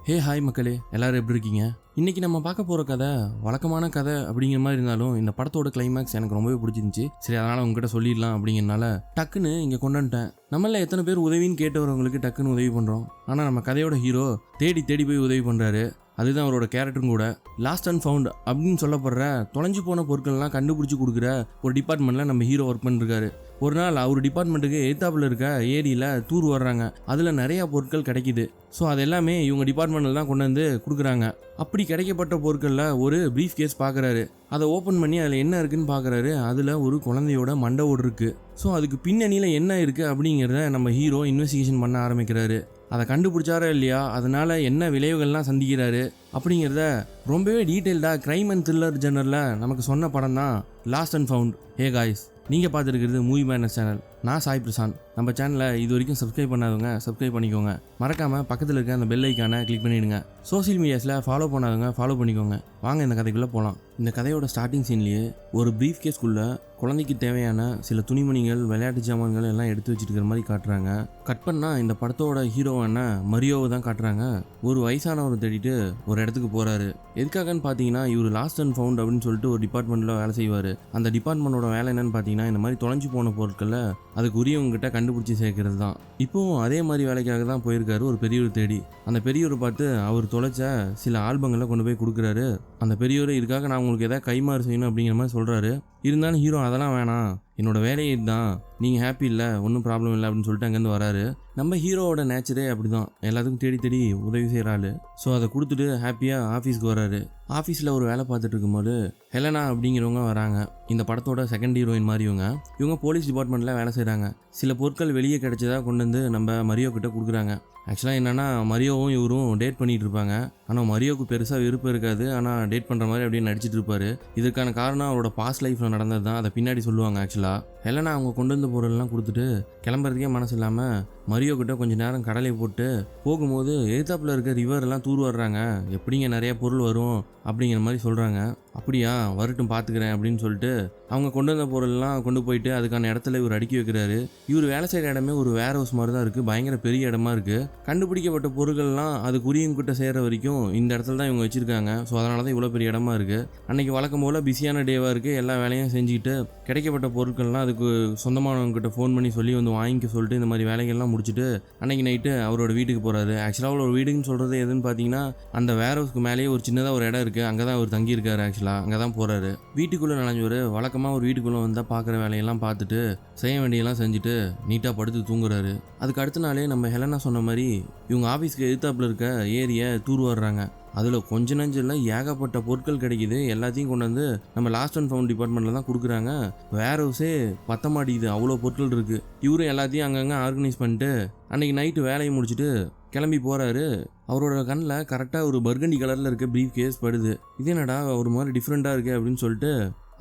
Hey hi மக்களே, எல்லாரும் எப்படி இருக்கீங்க? இன்றைக்கி நம்ம பார்க்க போகிற கதை வழக்கமான கதை அப்படிங்கிற மாதிரி இருந்தாலும் இந்த படத்தோட கிளைமேக்ஸ் எனக்கு ரொம்பவே பிடிச்சிருந்துச்சி. சரி, அதனால் உங்ககிட்ட சொல்லிடலாம் அப்படிங்கிறனால டக்குன்னு இங்கே கொண்டு வந்துட்டேன். நம்மள எத்தனை பேர் உதவின்னு கேட்டவங்களுக்கு டக்குன்னு உதவி பண்ணுறோம். ஆனால் நம்ம கதையோட ஹீரோ தேடி தேடி போய் உதவி பண்ணுறாரு. அதுதான் அவரோட கேரக்டரும் கூட. லாஸ்ட் அண்ட் ஃபவுண்ட் அப்படின்னு சொல்லப்படுற தொலைஞ்சு போன பொருட்கள்லாம் கண்டுபிடிச்சி கொடுக்குற ஒரு டிபார்ட்மெண்ட்டில் நம்ம ஹீரோ ஒர்க் பண்ணிருக்காரு. ஒரு நாள் அவர் டிபார்ட்மெண்ட்டுக்கு எய்த்தாப்பில் இருக்க ஏரியில் தூர் வர்றாங்க. அதில் நிறையா பொருட்கள் கிடைக்கிது. ஸோ அது எல்லாமே இவங்க டிபார்ட்மெண்ட்டில் தான் கொண்டு வந்து கொடுக்குறாங்க. அப்படி கிடைக்கப்பட்ட பொருட்களில் ஒரு ப்ரீஃப் கேஸ் பார்க்குறாரு. அதை ஓப்பன் பண்ணி அதில் என்ன இருக்குன்னு பார்க்குறாரு. அதில் ஒரு குழந்தையோட மண்டவோடு இருக்குது. ஸோ அதுக்கு பின்னணியில் என்ன இருக்குது அப்படிங்கிறத நம்ம ஹீரோ இன்வெஸ்டிகேஷன் பண்ண ஆரம்பிக்கிறாரு. அதை கண்டுபிடிச்சாரா இல்லையா, அதனால் என்ன விளைவுகள்லாம் சந்திக்கிறாரு அப்படிங்கிறத ரொம்பவே டீட்டெயில்டாக க்ரைம் அண்ட் த்ரில்லர் ஜெனரில் நமக்கு சொன்ன படம் தான் last and found. Hey guys, நீங்கள் பார்த்துருக்கிறது மூவி மேனஸ் சேனல். நான் சாய் பிரசாந்த். நம்ம சேனலை இது வரைக்கும் சப்ஸ்கிரைப் பண்ணாதவங்க சப்ஸ்கிரைப் பண்ணிக்கோங்க. மறக்காமல் பக்கத்தில் இருக்க அந்த பெல் ஐக்கானை கிளிக் பண்ணிவிடுங்க. சோசியல் மீடியாஸில் ஃபாலோ பண்ணாதவங்க ஃபாலோ பண்ணிக்கோங்க. வாங்க இந்த கதைக்குள்ளே போகலாம். இந்த கதையோட ஸ்டார்டிங் சீன்லேயே ஒரு ப்ரீஃப் கேஸ்க்குள்ளே குழந்தைக்கு தேவையான சில துணிமணிகள், விளையாட்டு ஜாமான்கள் எல்லாம் எடுத்து வச்சுருக்கிற மாதிரி காட்டுறாங்க. கட் பண்ணால் இந்த படத்தோட ஹீரோவான மரியோவை தான் காட்டுறாங்க. ஒரு வயசானவரை தேடிட்டு ஒரு இடத்துக்கு போகிறாரு. எதுக்காகன்னு பார்த்தீங்கன்னா, இவர் லாஸ்ட் அண்ட் ஃபவுண்ட் அப்படின்னு சொல்லிட்டு ஒரு டிபார்ட்மெண்ட்டில் வேலை செய்வார். அந்த டிபார்ட்மெண்ட்டோட வேலை என்னன்னு பார்த்தீங்கன்னா, இந்த மாதிரி தொலைஞ்சு போன பொருட்களை அதுக்கு உரியவங்ககிட்ட கண்டுபிடிச்சி சேர்க்கறது தான். இப்போவும் அதே மாதிரி வேலைக்காக தான் போயிருக்காரு ஒரு பெரியவர் தேடி. அந்த பெரியவரை பார்த்து அவர் தொலைச்ச சில ஆல்பங்களை கொண்டு போய் கொடுக்குறாரு. அந்த பெரியவர் இதுக்காக நான் உங்களுக்கு எதாவது கைமாறு செய்யணும் அப்படிங்கிற மாதிரி சொல்கிறாரு. இருந்தாலும் ஹீரோ அதெல்லாம் வேணாம், என்னோட வேலையே இதுதான், நீங்கள் ஹாப்பி இல்லை, ஒன்றும் ப்ராப்ளம் இல்லை அப்படின்னு சொல்லிட்டு அங்கேருந்து வராரு. நம்ம ஹீரோவோட நேச்சரே அப்படி தான், எல்லாத்துக்கும் தேடி தேடி உதவி செய்கிறாள். ஸோ அதை கொடுத்துட்டு ஹாப்பியாக ஆஃபீஸ்க்கு வராரு. ஆஃபீஸில் ஒரு வேலை பார்த்துட்டு இருக்கும்போது ஹெலனா அப்படிங்கிறவங்க வராங்க. இந்த படத்தோட செகண்ட் ஹீரோயின் மாதிரி இவங்க போலீஸ் டிபார்ட்மெண்ட்டில் வேலை செய்கிறாங்க. சில பொருட்கள் வெளியே கிடைச்சதா கொண்டு வந்து நம்ம மரியோ கிட்ட கொடுக்குறாங்க. ஆக்சுவலாக என்னென்னா, மரியோவும் இவரும் டேட் பண்ணிகிட்டு இருப்பாங்க. ஆனால் மரியோவுக்கு பெருசாக விருப்பம் இருக்காது. ஆனால் டேட் பண்ணுற மாதிரி அப்படியே நடிச்சிட்டு இருப்பார். இதுக்கான காரணம் அவரோட பாஸ்ட் லைஃப்பில் நடந்தது தான். அதை பின்னாடி சொல்லுவாங்க. ஆக்சுவலாக ஹெலனா அவங்க கொண்டு வந்த பொருள்லாம் கொடுத்துட்டு கிளம்புறதுக்கே மனசு இல்லாமல் மரியோ கிட்ட கொஞ்சம் நேரம் கடலை போட்டு போகும்போது எதிர்த்தாப்பில் இருக்க ரிவர்லாம் தூர் வர்றாங்க. எப்படிங்க நிறைய பொருள் வரும் அப்படிங்கிற மாதிரி சொல்கிறாங்க. அப்படியா, வரட்டும் பார்த்துக்கிறேன் அப்படின்னு சொல்லிட்டு அவங்க கொண்டு வந்த பொருள்லாம் கொண்டு போயிட்டு அதுக்கான இடத்துல இவர் அடுக்கி வைக்கிறாரு. இவர் வேலை செய்கிற இடமே ஒரு வேர் ஹவுஸ் மாதிரி தான் இருக்குது. பயங்கர பெரிய இடமா இருக்குது. கண்டுபிடிக்கப்பட்ட பொருட்கள்லாம் அதுக்கு உரியவங்கிட்ட சேர்கிற வரைக்கும் இந்த இடத்துல தான் இவங்க வச்சுருக்காங்க. ஸோ அதனால தான் இவ்வளோ பெரிய இடமா இருக்குது. அன்றைக்கி வழக்கம் போல் பிஸியான டேவாக இருக்குது. எல்லா வேலையும் செஞ்சுக்கிட்டு கிடைக்கப்பட்ட பொருட்கள்லாம் அதுக்கு சொந்தமானவங்ககிட்ட ஃபோன் பண்ணி சொல்லி வந்து வாங்கிக்க சொல்லிட்டு இந்த மாதிரி வேலைகள்லாம் முடிச்சுட்டு அன்றைக்கி நைட்டு அவரோட வீட்டுக்கு போகிறாரு. ஆக்சுவலாக அவரோட வீடுன்னு சொல்கிறது எதுன்னு பார்த்தீங்கன்னா, அந்த வேர் ஹவுஸ்க்கு மேலேயே ஒரு சின்னதாக ஒரு இடம் இருக்குது. அங்கே தான் அவர் தங்கியிருக்காரு. ஆக்சுவலாக அங்கே தான் போகிறாரு. வீட்டுக்குள்ளே நனைஞ்சவர் வழக்கமாக ஒரு வீட்டுக்குள்ளே வந்தால் பார்க்குற வேலையெல்லாம் பார்த்துட்டு செய்ய வேண்டியெல்லாம் செஞ்சுட்டு நீட்டாக படுத்து தூங்குறாரு. அதுக்கு அடுத்த நாளே நம்ம ஹெலனா சொன்ன மாதிரி இவங்க ஆஃபீஸ்க்கு எதிர்த்தாப்பில் இருக்க ஏரியை தூர் வர்றாங்க. அதில் கொஞ்ச நஞ்சில் ஏகப்பட்ட பொருட்கள் கிடைக்கிது. எல்லாத்தையும் கொண்டு வந்து நம்ம லாஸ்ட் அண்ட் ஃபவுண்ட் டிபார்ட்மெண்ட்டில் தான் கொடுக்குறாங்க. வேர் ஹவுஸே பத்த மாட்டேங்குது, அவ்வளோ பொருட்கள் இருக்குது. இவரும் எல்லாத்தையும் அங்கங்கே ஆர்கனைஸ் பண்ணிட்டு அன்றைக்கி நைட்டு வேலையை முடிச்சுட்டு கிளம்பி போகிறாரு. அவரோட கண்ணில் கரெக்டாக ஒரு பர்கண்டி கலரில் இருக்க ப்ரீஃப் கேஸ் படுது. இது என்னடா ஒரு மாதிரி டிஃப்ரெண்ட்டாக இருக்குது அப்படின்னு சொல்லிட்டு,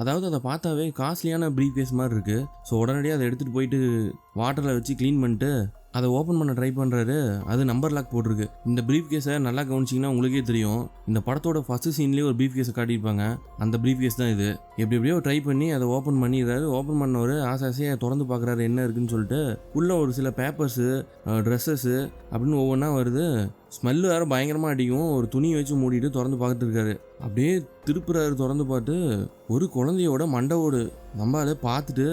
அதாவது அதை பார்த்தாவே காஸ்ட்லியான ப்ரீஃப் கேஸ் மாதிரி இருக்குது. ஸோ உடனடியாக அதை எடுத்துகிட்டு போயிட்டு வாட்டரில் வச்சு க்ளீன் பண்ணிட்டு அதை ஓப்பன் பண்ண ட்ரை பண்ணுறாரு. அது நம்பர் லாக் போட்டிருக்கு. இந்த ப்ரீஃப் கேஸை நல்லா கவனிச்சிங்கன்னா உங்களுக்கே தெரியும். இந்த படத்தோட ஃபஸ்ட்டு சீன்லேயே ஒரு ப்ரீஃப் கேஸை காட்டியிருப்பாங்க. அந்த ப்ரீஃப் கேஸ் தான் இது. எப்படியோ ட்ரை பண்ணி அதை ஓப்பன் பண்ணிடுறாரு. ஓப்பன் பண்ணவர் ஆசையாக திறந்து பார்க்குறாரு என்ன இருக்குன்னு சொல்லிட்டு. உள்ளே ஒரு சில பேப்பர்ஸு, ட்ரெஸ்ஸஸ்ஸு அப்படின்னு ஒவ்வொன்றா வருது. ஸ்மெல்லு வேறு பயங்கரமாக அடிக்கும். ஒரு துணியை வச்சு மூடிட்டு திறந்து பார்த்துட்டு இருக்காரு. அப்படியே திருப்புறாரு. திறந்து பார்த்து ஒரு குழந்தையோட மண்டவோடு நம்ம அதை பார்த்துட்டு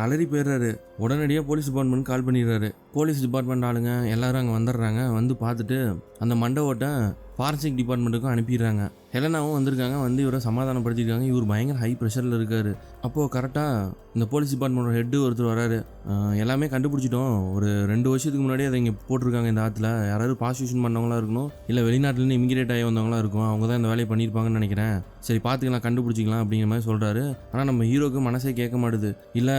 அலறி போயிடுறாரு. உடனடியாக போலீஸ் டிபார்ட்மெண்ட் கால் பண்ணிடுறாரு. போலீஸ் டிபார்ட்மெண்ட் ஆளுங்க எல்லாரும் அங்கே வந்துடுறாங்க. வந்து பார்த்துட்டு அந்த மண்டவோட்டை ஃபாரன்சிக் டிபார்ட்மெண்ட்டுக்கும் அனுப்பிடுறாங்க. ஹெலனாவும் வந்திருக்காங்க. வந்து இவரை சமாதானப்படுத்திருக்காங்க. இவர் பயங்கர ஹை ப்ரெஷரில் இருக்கார். அப்போது கரெக்டாக இந்த போலீஸ் டிபார்ட்மெண்ட்டோட ஹெட்டு ஒருத்தர் வராரு. எல்லாமே கண்டுபிடிச்சிட்டோம். ஒரு 2 வருஷத்துக்கு முன்னாடியே அதை இங்கே போட்டிருக்காங்க. இந்த ஆற்றுல யாராவது ப்ராஸ்டியூஷன் பண்ணவங்களா இருக்கணும், இல்லை வெளிநாட்டிலேருந்து இமிகிரேட் ஆகி வந்தவங்களா இருக்கும். அவங்க தான் இந்த வேலையை பண்ணியிருப்பாங்கன்னு நினைக்கிறேன். சரி பார்த்துக்கலாம், கண்டுபிடிச்சிக்கலாம் அப்படிங்கிற மாதிரி சொல்கிறாரு. ஆனால் நம்ம ஹீரோக்கு மனசே கேட்க மாட்டுது. இல்லை,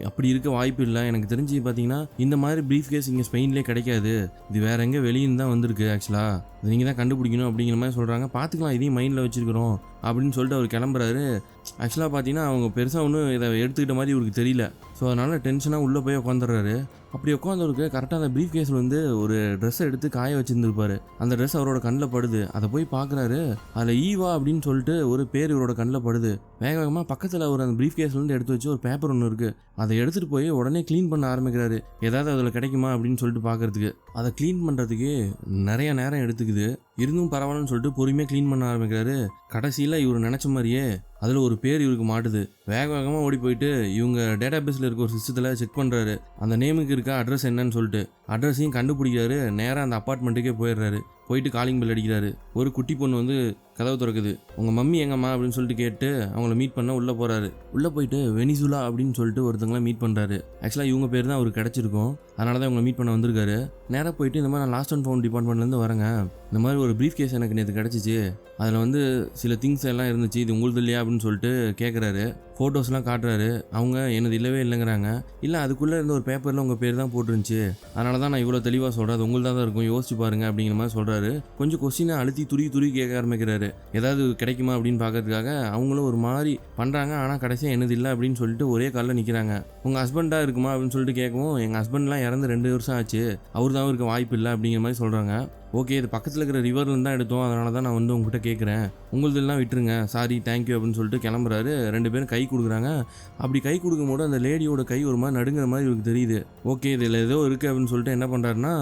அப்படி இருக்க வாய்ப்பு இல்லை. எனக்கு தெரிஞ்சு பார்த்தீங்கன்னா இந்த மாதிரி ப்ரீஃப் கேஸ் இங்கே ஸ்பெயின்லேயே கிடைக்காது. இது வேற எங்கே வெளியின்னு தான் வந்திருக்கு. ஆக்சுவலாக இது நீங்கள் தான் கண்டுபிடிக்கணும் அப்படிங்கிற மாதிரி சொல்கிறாங்க. பார்த்துக்கலாம், இதையும் மைண்டில் வச்சுருக்கிறோம் அப்படின்னு சொல்லிட்டு அவர் கிளம்புறாரு. ஆக்சுவலாக பார்த்தீங்கன்னா அவங்க பெருசாக ஒன்றும் இதை எடுத்துக்கிட்ட மாதிரி இவருக்கு தெரியல. ஸோ அதனால் டென்ஷனாக உள்ளே போய் உட்காந்துடுறாரு. அப்படி உட்காந்தவருக்கு கரெக்டாக அந்த ப்ரீஃப் கேஸில் வந்து ஒரு ட்ரெஸ்ஸை எடுத்து காய வச்சுருந்துருப்பாரு. அந்த ட்ரெஸ் அவரோட கண்ணில் படுது. அதை போய் பார்க்குறாரு. அதில் ஈவா அப்படின்னு சொல்லிட்டு ஒரு பேர் இவரோட கண்ணில் படுது. வேக வேகமாக பக்கத்தில் ஒரு அந்த ப்ரீஃப் கேஸ்லேருந்து எடுத்து வச்சு ஒரு பேப்பர் ஒன்று இருக்குது. அதை எடுத்துகிட்டு போய் உடனே க்ளீன் பண்ண ஆரம்பிக்கிறாரு. ஏதாவது அதில் கிடைக்குமா அப்படின்னு சொல்லிட்டு பார்க்குறதுக்கு. அதை க்ளீன் பண்ணுறதுக்கு நிறைய நேரம் எடுத்துக்குது. இருந்தும் பரவாயில்லன்னு சொல்லிட்டு பொறுமையாக க்ளீன் பண்ண ஆரம்பிக்கிறாரு. கடைசியில் இவர் நினச்ச மாதிரியே அதில் ஒரு பேர் இவருக்கு மாட்டுது. வேக வேகமாக ஓடி போயிட்டு இவங்க டேட்டா பேஸில் இருக்க ஒரு சிஸ்டத்தில் செக் பண்ணுறாரு. அந்த நேமுக்கு இருக்க அட்ரஸ் என்னன்னு சொல்லிட்டு அட்ரஸையும் கண்டுபிடிக்கிறாரு. நேராக அந்த அப்பார்ட்மெண்ட்டுக்கே போயிடுறாரு. போயிட்டு காலிங் பெல் அடிக்கிறாரு. ஒரு குட்டி பொண்ணு வந்து கதவு திறக்குது. உங்கள் மம்மி எங்கம்மா அப்படின்னு சொல்லிட்டு கேட்டு அவங்கள மீட் பண்ண உள்ளே போகிறாரு. உள்ளே போயிட்டு வெனிசுலா அப்படின்னு சொல்லிட்டு ஒருத்தங்கள மீட் பண்ணுறாரு. ஆக்சுவலாக இவங்க பேர் தான் அவருக்கு கிடச்சிருக்கும். அதனால தான் இவங்க மீட் பண்ண வந்திருக்காரு. நேராக போயிட்டு இந்த மாதிரி நான் லாஸ்ட் அண்ட் ஃபவுண்ட் டிபார்ட்மெண்ட்லேருந்து வரேங்க. இந்த மாதிரி ஒரு ப்ரீஃப் கேஸ் எனக்கு நேற்று கிடச்சிச்சு. அதில் வந்து சில திங்ஸ் எல்லாம் இருந்துச்சு. இது உங்களுது இல்லையா அப்படின்னு சொல்லிட்டு கேட்குறாரு. ஃபோட்டோஸ்லாம் காட்டுறாரு. அவங்க எனது இல்லவே இல்லைங்கிறாங்க. இல்லை அதுக்குள்ளே இருந்த ஒரு பேப்பரில் உங்கள் பேர் தான் போட்டுருந்துச்சு. அதனால தான் நான் இவ்வளோ தெளிவாக சொல்கிறேன். அது உங்களுதான் தான் இருக்கும், யோசிச்சு பாருங்க அப்படிங்கிற மாதிரி சொல்கிறாரு. கொஞ்சம் கொஸ்டினை அழுத்தி துருவி கேட்க ஆரம்பிக்கிறாரு. ஏதாவது கிடைக்குமா அப்படின்னு பார்க்கறதுக்காக. அவங்களும் ஒரு மாதிரி பண்ணுறாங்க. ஆனால் கடைசியாக எனது இல்லை அப்படின்னு சொல்லிட்டு ஒரே காலில் நிற்கிறாங்க. உங்கள் ஹஸ்பண்டாக இருக்குமா அப்படின்னு சொல்லிட்டு கேட்கவும் எங்கள் ஹஸ்பண்ட்லாம் இறந்து 2 வருஷம் ஆச்சு, அவர் தான் இருக்க வாய்ப்பு இல்லை அப்படிங்கிற மாதிரி சொல்கிறாங்க. ஓகே, இது பக்கத்தில் இருக்கிற ரிவர்லேருந்து தான் எடுத்தோம், அதனால தான் நான் வந்து உங்ககிட்ட கேட்குறேன், உங்களுதெல்லாம் விட்டுருங்க, சாரி தேங்க்யூ அப்படின்னு சொல்லிட்டு கிளம்புறாரு. 2 பேரும் கை கொடுக்குறாங்க. அப்படி கை கொடுக்கும்போது அந்த லேடியோட கை ஒரு மாதிரி நடுங்கிற மாதிரி இவருக்கு தெரியுது. ஓகே, இதில் ஏதோ இருக்குது அப்படின்னு சொல்லிட்டு என்ன பண்ணுறாருன்னா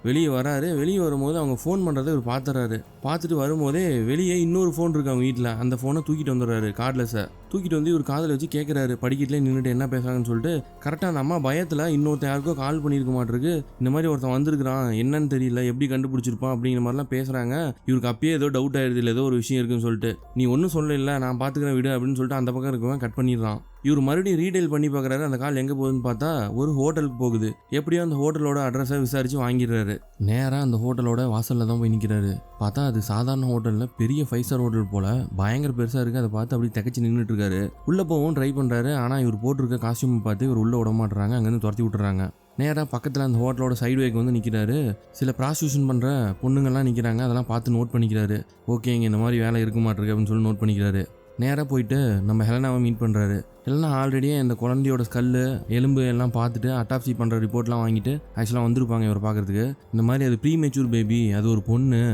வெளியே வராரு. வெளியே வரும்போது அவங்க ஃபோன் பண்ணுறதை இவர் பார்த்துறாரு. பார்த்துட்டு வரும்போதே வெளியே இன்னொரு ஃபோன் இருக்குது அவங்க வீட்டில். அந்த ஃபோனை தூக்கிட்டு வந்துடுறாரு. கார்ட்லெஸ்ஸை தூக்கிட்டு வந்து இவர் காதில் வச்சு கேட்குறாரு. படிக்கட்டிலே நின்றுட்டு என்ன பேசுறாங்கன்னு சொல்லிட்டு. கரெக்டாக அந்த அம்மா பயத்தில் இன்னொருத்தன் யாருக்கோ கால் பண்ணியிருக்க மாட்டிருக்கு. இந்த மாதிரி ஒருத்தன் வந்திருக்கிறான், என்னன்னு தெரியல, எப்படி கண்டுபிடிச்சிருப்பான் அப்படிங்கிற மாதிரிலாம் பேசுகிறாங்க. இவருக்கு அப்பயே ஏதோ டவுட் ஆயிடுது, இல்லை ஏதோ ஒரு விஷயம் இருக்குன்னு சொல்லிட்டு. நீ ஒன்றும் சொல்லல, நான் பார்த்துக்கிறேன் விடு அப்படின்னு சொல்லிட்டு அந்த பக்கம் இருக்கவன் கட் பண்ணிடுறான். இவர் மறுபடியும் ரீடைல் பண்ணி பார்க்குறாரு. அந்த கால் எங்கே போகுதுன்னு பார்த்தா ஒரு ஹோட்டலுக்கு போகுது. எப்படியோ அந்த ஹோட்டலோட அட்ரஸை விசாரித்து வாங்கிடுறாரு. நேராக அந்த ஹோட்டலோட வாசலில் தான் போய் நிற்கிறாரு. பார்த்தா அது சாதாரண ஹோட்டலில் பெரிய 5 ஸ்டார் ஹோட்டல் போல் பயங்கர பெருசாக இருக்குது. அதை பார்த்து அப்படி தக்கச்சி நின்றுட்டு இருக்காரு. உள்ளே போகவும் ட்ரை பண்ணுறாரு. ஆனால் இவர் போட்டிருக்க காஸ்டியூம் பார்த்து இவர் உள்ளே விட மாட்டுறாங்க. அங்கேருந்து துரத்தி விட்டுறாங்க. நேராக பக்கத்தில் அந்த ஹோட்டலோட சைடுவேக்கு வந்து நிற்கிறாரு. சில ப்ராஸ்டியூஷன் பண்ணுற பொண்ணுங்கள்லாம் நிற்கிறாங்க. அதெல்லாம் பார்த்து நோட் பண்ணிக்கிறாரு. ஓகே, இங்கே இந்த மாதிரி வேலை இருக்க மாட்டிருக்கு அப்படின்னு சொல்லி நோட் பண்ணிக்கிறாரு. நேராக போயிட்டு நம்ம ஹெலனாவை மீட் பண்ணுறாரு. ஹெலனா ஆல்ரெடியே இந்த குழந்தையோட ஸ்கல்லு எலும்பு எல்லாம் பார்த்துட்டு அட்டாப்சி பண்ணுற ரிப்போர்ட்லாம் வாங்கிட்டு ஆக்சுவலாக வந்திருப்பாங்க இவர் பார்க்குறதுக்கு. இந்த மாதிரி அது ப்ரீ மெச்சூர் பேபி, அது ஒரு பொண்ணு,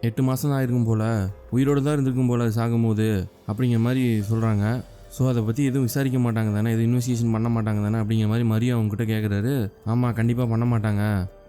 8 மாதம் தான் ஆயிருக்கும் போல், உயிரோடு தான் இருந்திருக்கும் போல் அது சாகும்போது அப்படிங்கிற மாதிரி சொல்கிறாங்க. ஸோ அதை பற்றி எதுவும் விசாரிக்க மாட்டாங்க தானே, எதுவும் இன்வெஸ்டிகேஷன் பண்ண மாட்டாங்க தானே அப்படிங்கிற மாதிரி மரியா அவங்ககிட்ட கேட்குறாரு. ஆமாம், கண்டிப்பாக பண்ண மாட்டாங்க,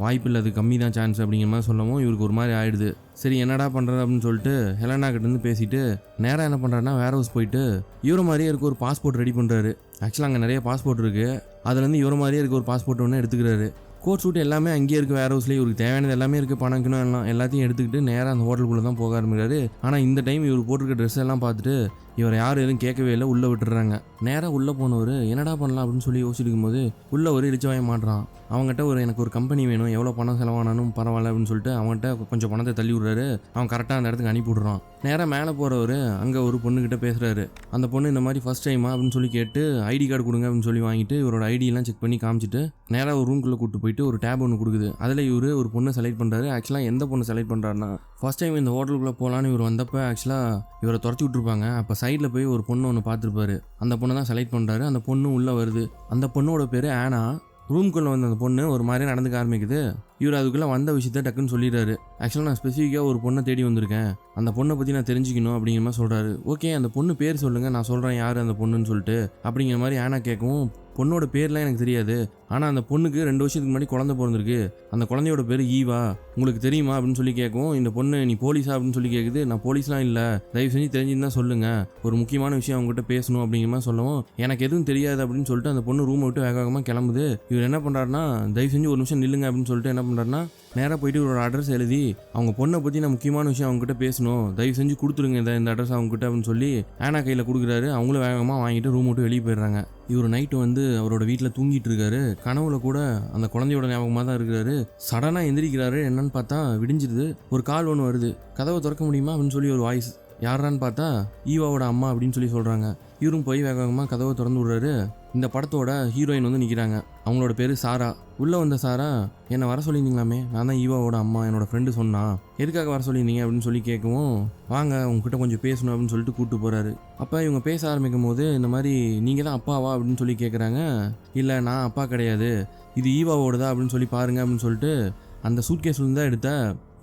வாய்ப்பு இல்லை, அது கம்மி தான் சான்ஸ் அப்படிங்கிற மாதிரி சொல்லவும் இவருக்கு ஒரு மாதிரி ஆயிடுது. சரி என்னடா பண்ணுறது அப்படின்னு சொல்லிட்டு ஹெலனா கிட்டேருந்து பேசிட்டு நேராக என்ன பண்ணுறாருன்னா வேர் ஹவுஸ் போயிட்டு இவரை மாதிரியே இருக்க ஒரு பாஸ்போர்ட் ரெடி பண்ணுறாரு. ஆக்சுவலாக அங்கே நிறைய பாஸ்போர்ட் இருக்குது. அதுலேருந்து இவரை மாதிரியே இருக்க ஒரு பாஸ்போர்ட் ஒன்று எடுத்துக்கிறாரு. கோட் சூட் எல்லாமே அங்கேயே இருக்குது. வேர் ஹவுஸ்லேயே இவருக்கு தேவையானது எல்லாமே இருக்குது. பணம் எல்லாத்தையும் எடுத்துக்கிட்டு நேராக அந்த ஹோட்டலுக்குள்ளே தான் போக ஆரம்பிக்கிறாரு. ஆனால் இந்த டைம் இவர் போட்டிருக்க ட்ரெஸ் எல்லாம் பார்த்துட்டு இவர் யாரும் எதுவும் கேட்கவே இல்லை, உள்ளே விட்டுறாங்க. நேராக உள்ளே போனவர் என்னடா பண்ணலாம் அப்படின்னு சொல்லி யோசிச்சுட்டு இருக்கும்போது உள்ளே ஒரு இழிச்சவாய மாட்டுறான். அவங்ககிட்ட எனக்கு ஒரு கம்பெனி வேணும், எவ்வளோ பணம் செலவானாலும் பரவாயில்ல அப்படின்னு சொல்லிட்டு அவங்ககிட்ட கொஞ்சம் பணத்தை தள்ளி விட்றாரு. அவன் கரெக்டாக அந்த இடத்துக்கு அனுப்பி விட்றான். நேராக மேலே போகிறவர் அங்கே ஒரு பொண்ணுக்கிட்ட பேசுகிறாரு. அந்த பொண்ணு இந்த மாதிரி ஃபஸ்ட் டைமா அப்படின்னு சொல்லி கேட்டு ஐடி கார்டு கொடுங்க அப்படின்னு சொல்லி வாங்கிட்டு இவரோட ஐடியெல்லாம் செக் பண்ணி காமிச்சிட்டு நேராக ஒரு ரூம்குள்ளே கூப்பிட்டு போயிட்டு ஒரு டேப் ஒன்று கொடுக்குது. அதில் இவர் ஒரு பொண்ணை செலக்ட் பண்ணுறாரு. ஆக்சுவலாக எந்த பொண்ணை செலக்ட் பண்ணுறாருன்னா ஃபஸ்ட் டைம் இந்த ஹோட்டலுக்குள்ளே போகலான்னு இவர் வந்தப்போ ஆக்சுவலாக இவரை துரத்தி விட்ருப்பாங்க. அப்போ சைடில் போய் ஒரு பொண்ணு ஒன்று பார்த்துருப்பாரு. அந்த பொண்ணை தான் செலக்ட் பண்ணுறாரு. அந்த பொண்ணு உள்ளே வருது. அந்த பொண்ணோட பேர் ஆனா. ரூம்குள்ளே வந்து அந்த பொண்ணு ஒரு மாதிரி நடந்துக்க ஆரம்பிக்குது. இவர் அதுக்குள்ளே வந்த விஷயத்த டக்குன்னு சொல்லிடுறாரு. ஆக்சுவலாக நான் ஸ்பெசிஃபிக்காக ஒரு பொண்ணை தேடி வந்திருக்கேன், அந்த பொண்ணை பற்றி நான் தெரிஞ்சுக்கணும் அப்படிங்கிற மாதிரி சொல்கிறாரு. ஓகே, அந்த பொண்ணு பேர் சொல்லுங்கள், நான் சொல்கிறேன் யார் அந்த பொண்ணுன்னு சொல்லிட்டு அப்படிங்கிற மாதிரி ஆனா கேட்கவும் பொண்ணோட பேர்லாம் எனக்கு தெரியாது, ஆனால் அந்த பொண்ணுக்கு 2 வருஷத்துக்கு முன்னாடி குழந்தை பிறந்திருக்கு, அந்த குழந்தையோட பேர் ஈவா, உங்களுக்கு தெரியுமா அப்படின்னு சொல்லி கேட்கவும் இந்த பொண்ணு நீ போலீஸா அப்படின்னு சொல்லி கேட்குது. நான் போலீஸ்லாம் இல்லை, தயவு செஞ்சு தெரிஞ்சுன்னு தான் சொல்லுங்கள், ஒரு முக்கியமான விஷயம் அவங்ககிட்ட பேசணும் அப்படிங்கிற மாதிரி சொல்லவும் எனக்கு எதுவும் தெரியாது அப்படின்னு சொல்லிட்டு அந்த பொண்ணு ரூமை விட்டு வேக வேகமாக கிளம்புது. இவர் என்ன பண்ணுறாருன்னா தயவு செஞ்சு ஒரு நிமிஷம் நில்லுங்க அப்படின்னு சொல்லிட்டு என்ன பண்ணுறாருன்னா நேராக போயிட்டு ஒரு அட்ரஸ் எழுதி அவங்க பொண்ணை பற்றி நான் முக்கியமான விஷயம் அவங்ககிட்ட பேசணும், தயவு செஞ்சு கொடுத்துருங்க இந்த அட்ரஸ் அவங்ககிட்ட அப்படின்னு சொல்லி ஆனா கையில் கொடுக்குறாரு. அவங்களும் வேகமாக வாங்கிட்டு ரூம் விட்டு வெளியே போயிடுறாங்க. இவர் நைட்டு வந்து அவரோட வீட்டில் தூங்கிட்டு இருக்காரு. கனவுல கூட அந்த குழந்தையோட ஞாபகமாக தான் இருக்கிறாரு. சடனாக எந்திரிக்கிறாரு. என்னன்னு பார்த்தா விடிஞ்சிருது. ஒரு கால் ஒன்று வருது. கதவை திறக்க முடியுமா அப்படின்னு சொல்லி ஒரு வாய்ஸ். யாரான்னு பார்த்தா ஈவாவோட அம்மா அப்படின்னு சொல்லி சொல்கிறாங்க. இவரும் போய் வேகமாக கதவை திறந்து விடுறாரு. இந்த படத்தோட ஹீரோயின் வந்து நிற்கிறாங்க. அவங்களோட பேர் சாரா. உள்ளே வந்த சாரா, என்னை வர சொல்லியிருந்தீங்களாமே, நான் தான் ஈவாவோட அம்மா, என்னோட ஃப்ரெண்டு சொன்னா, எதுக்காக வர சொல்லியிருந்தீங்க அப்படின்னு சொல்லி கேட்கவும், வாங்க உங்ககிட்ட கொஞ்சம் பேசணும் அப்படின்னு சொல்லிட்டு கூப்பிட்டு போகிறாரு. அப்போ இவங்க பேச ஆரம்பிக்கும் போது, இந்த மாதிரி நீங்கள் தான் அப்பாவா அப்படின்னு சொல்லி கேட்குறாங்க. இல்லை நான் அப்பா கிடையாது, இது ஈவாவோடதா அப்படின்னு சொல்லி பாருங்க அப்படின்னு சொல்லிட்டு அந்த சூட்கேஸ்லேருந்து தான் எடுத்த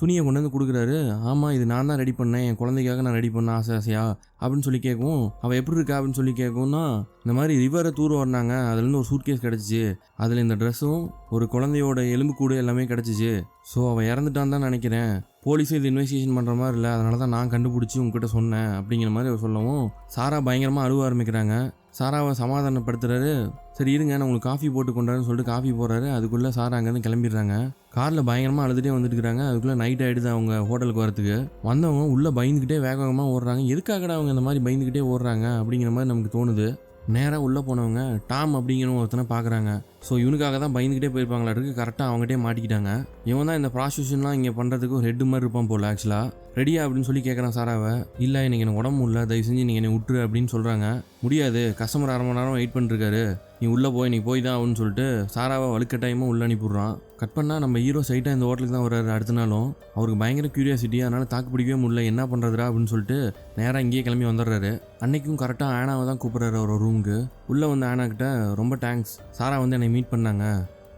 துணியை கொண்டு வந்து கொடுக்குறாரு. ஆமாம் இது நான் தான் ரெடி பண்ணேன், என் குழந்தைக்காக நான் ரெடி பண்ணேன் ஆசையா அப்படின்னு சொல்லி கேட்கும். அவள் எப்படி இருக்கா அப்படின்னு சொல்லி கேட்கும்னா, இந்த மாதிரி ரிவரை தூர் வரணாங்க, அதுலேருந்து ஒரு சூட்கேஸ் கிடச்சிச்சு, அதில் இந்த ட்ரெஸ்ஸும் ஒரு குழந்தையோட எலும்புக்கூடு எல்லாமே கிடச்சிச்சு. ஸோ அவள் இறந்துட்டான்னு தான் நினைக்கிறேன், போலீஸும் இது இன்வெஸ்டிகேஷன் பண்ணுற மாதிரி இல்லை, அதனால தான் நான் கண்டுபிடிச்சி உங்ககிட்ட சொன்னேன் அப்படிங்கிற மாதிரி அவர் சொல்லவும் சாரா பயங்கரமாக அழுவ ஆரம்பிக்கிறாங்க. சாராவை சமாதானப்படுத்துறாரு. சரி இருங்க நான் உங்களுக்கு காஃபி போட்டு கொண்டாருன்னு சொல்லிட்டு காஃபி போடுறாரு. அதுக்குள்ளே சாரா அங்கேருந்து கிளம்பிடுறாங்க. காரில் பயங்கரமாக அழுதுகிட்டே வந்துட்டுருக்காங்க. அதுக்குள்ளே நைட் ஆகிடுது அவங்க ஹோட்டலுக்கு வரத்துக்கு. வந்தவங்க உள்ளே பயந்துக்கிட்டே வேக வேகமாக ஓடுறாங்க. எதுக்காகடா அவங்க இந்த மாதிரி பயந்துக்கிட்டே ஓடுறாங்க அப்படிங்கிற மாதிரி நமக்கு தோணுது. நேராக உள்ளே போனவங்க டாம் அப்படிங்கிற ஒருத்தனை பார்க்குறாங்க. ஸோ இவனுக்காக தான் பயந்துக்கிட்டே போயிருப்பாங்களா இருக்குது. கரெக்டாக அவங்ககிட்டே மாட்டிக்கிட்டாங்க. இவன் தான் இந்த ப்ராஸ்டியூஷன்லாம் இங்கே பண்ணுறதுக்கு ஒரு ஹெட் மாதிரி இருப்பான் போல். ஆக்சுவலாக ரெடியா அப்படின்னு சொல்லி கேட்குறான் சாராவை. இல்லை எனக்கு எனக்கு உடம்பு இல்லை, தயவு செஞ்சு நீங்கள் என்னை விட்டுரு அப்படின்னு சொல்கிறாங்க. முடியாது, கஸ்டமர் 1/2 மணி நேரம் வெயிட் பண்ணிருக்காரு, நீ உள்ளே போய் நீ போய் தான் அப்படின்னு சொல்லிட்டு சாராவை வலுக்கட்டாயமாக உள்ளே அனுப்பிடுறான். கட் பண்ணால் நம்ம ஹீரோ சைட்டாக இந்த ஹோட்டலுக்கு தான் வர்றாரு. அடுத்த நாளும் அவருக்கு பயங்கர க்யூரியாசிட்டி, அதனால் தாக்கு பிடிக்கவே முடியல, என்ன பண்ணுறதுரா அப்படின்னு சொல்லிட்டு நேராக இங்கேயே கிளம்பி வந்துடுறாரு. அன்னைக்கும் கரெக்டாக ஆனாவை தான் கூப்பிட்றாரு அவர் ரூமுக்கு. உள்ளே வந்து ஆனாக்கிட்ட ரொம்ப தேங்க்ஸ், சாரா வந்து என்னை மீட் பண்ணாங்க,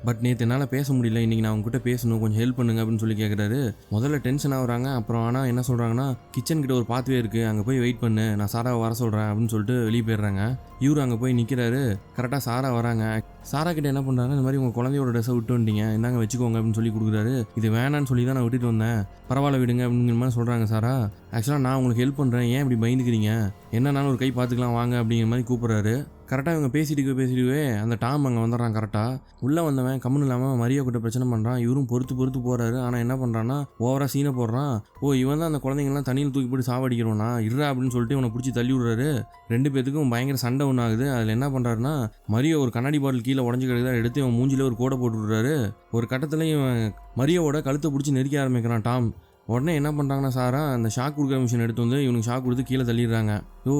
பட் நேற்று என்னால் பேச முடியல, இன்றைக்கி நான் உங்ககிட்ட பேசணும், கொஞ்சம் ஹெல்ப் பண்ணுங்க அப்படின்னு சொல்லி கேட்குறாரு. முதல்ல டென்ஷன் ஆகுறாங்க. அப்புறம் ஆனால் என்ன சொல்கிறாங்கன்னா, கிச்சன் கிட்ட ஒரு பாத்வே இருக்குது, அங்கே போய் வெயிட் பண்ணு, நான் சாராவை வர சொல்கிறேன் அப்படின்னு சொல்லிட்டு வெளியே போயிடுறாங்க. இவரு அங்கே போய் நிற்கிறாரு. கரெக்டாக சாரா வராங்க. சாரா கிட்ட என்ன பண்ணுறாங்க, இந்த மாதிரி உங்கள் குழந்தையோட ட்ரெஸ்ஸை விட்டு வந்துட்டீங்க, இந்தாங்க வச்சுக்கோங்க அப்படின்னு சொல்லி கொடுக்குறாரு. இது வேணான்னு சொல்லி தான் நான் விட்டுட்டு வந்தேன், பரவாயில்ல விடுங்க அப்படிங்கிற மாதிரி சொல்கிறாங்க சாரா. ஆக்சுவலாக நான் உங்களுக்கு ஹெல்ப் பண்ணுறேன், ஏன் இப்படி பயந்துக்கிறீங்க, என்னன்னாலும் ஒரு கை பார்த்துக்கலாம் வாங்க அப்படிங்கிற மாதிரி கூப்பிட்றாரு. கரெக்டாக இவங்க பேசிட்டுவே அந்த டாம் அங்கே வந்துடுறான். கரெக்டாக உள்ளே வந்தவன் கம்முன்னு இல்லாமல் மரியா கிட்ட பிரச்சனை பண்ணுறான். இவரும் பொறுத்து போகிறாரு. ஆனால் என்ன பண்ணுறான்னா ஓவராக சீனை போடுறான். ஓ இவன் தான் அந்த குழந்தைங்கள்லாம் தண்ணியில் தூக்கி போட்டு சாவடிக்கிறோன்னா இருறா அப்படின்னு சொல்லிட்டு இவனை பிடிச்சி தள்ளி விடுறாரு. 2 பேத்துக்கும் பயங்கர சண்டை ஒன்று ஆகுது. அதில் என்ன பண்ணுறாருன்னா, மரியா ஒரு கண்ணாடி பாட்டில் கீழே உடஞ்சி கிடக்குதா எடுத்து இவன் மூஞ்சிலே ஒரு கோடை போட்டு விடுறாரு. ஒரு கட்டத்தில் இவன் மரியாவோட கழுத்தை பிடிச்சி நெருக்க ஆரம்பிக்கிறான் டாம். உடனே என்ன பண்ணுறாங்கன்னா சாரா அந்த ஷாக் கொடுக்குற மிஷின் எடுத்து வந்து இவனுக்கு ஷாக் கொடுத்து கீழே தள்ளிடுறாங்க.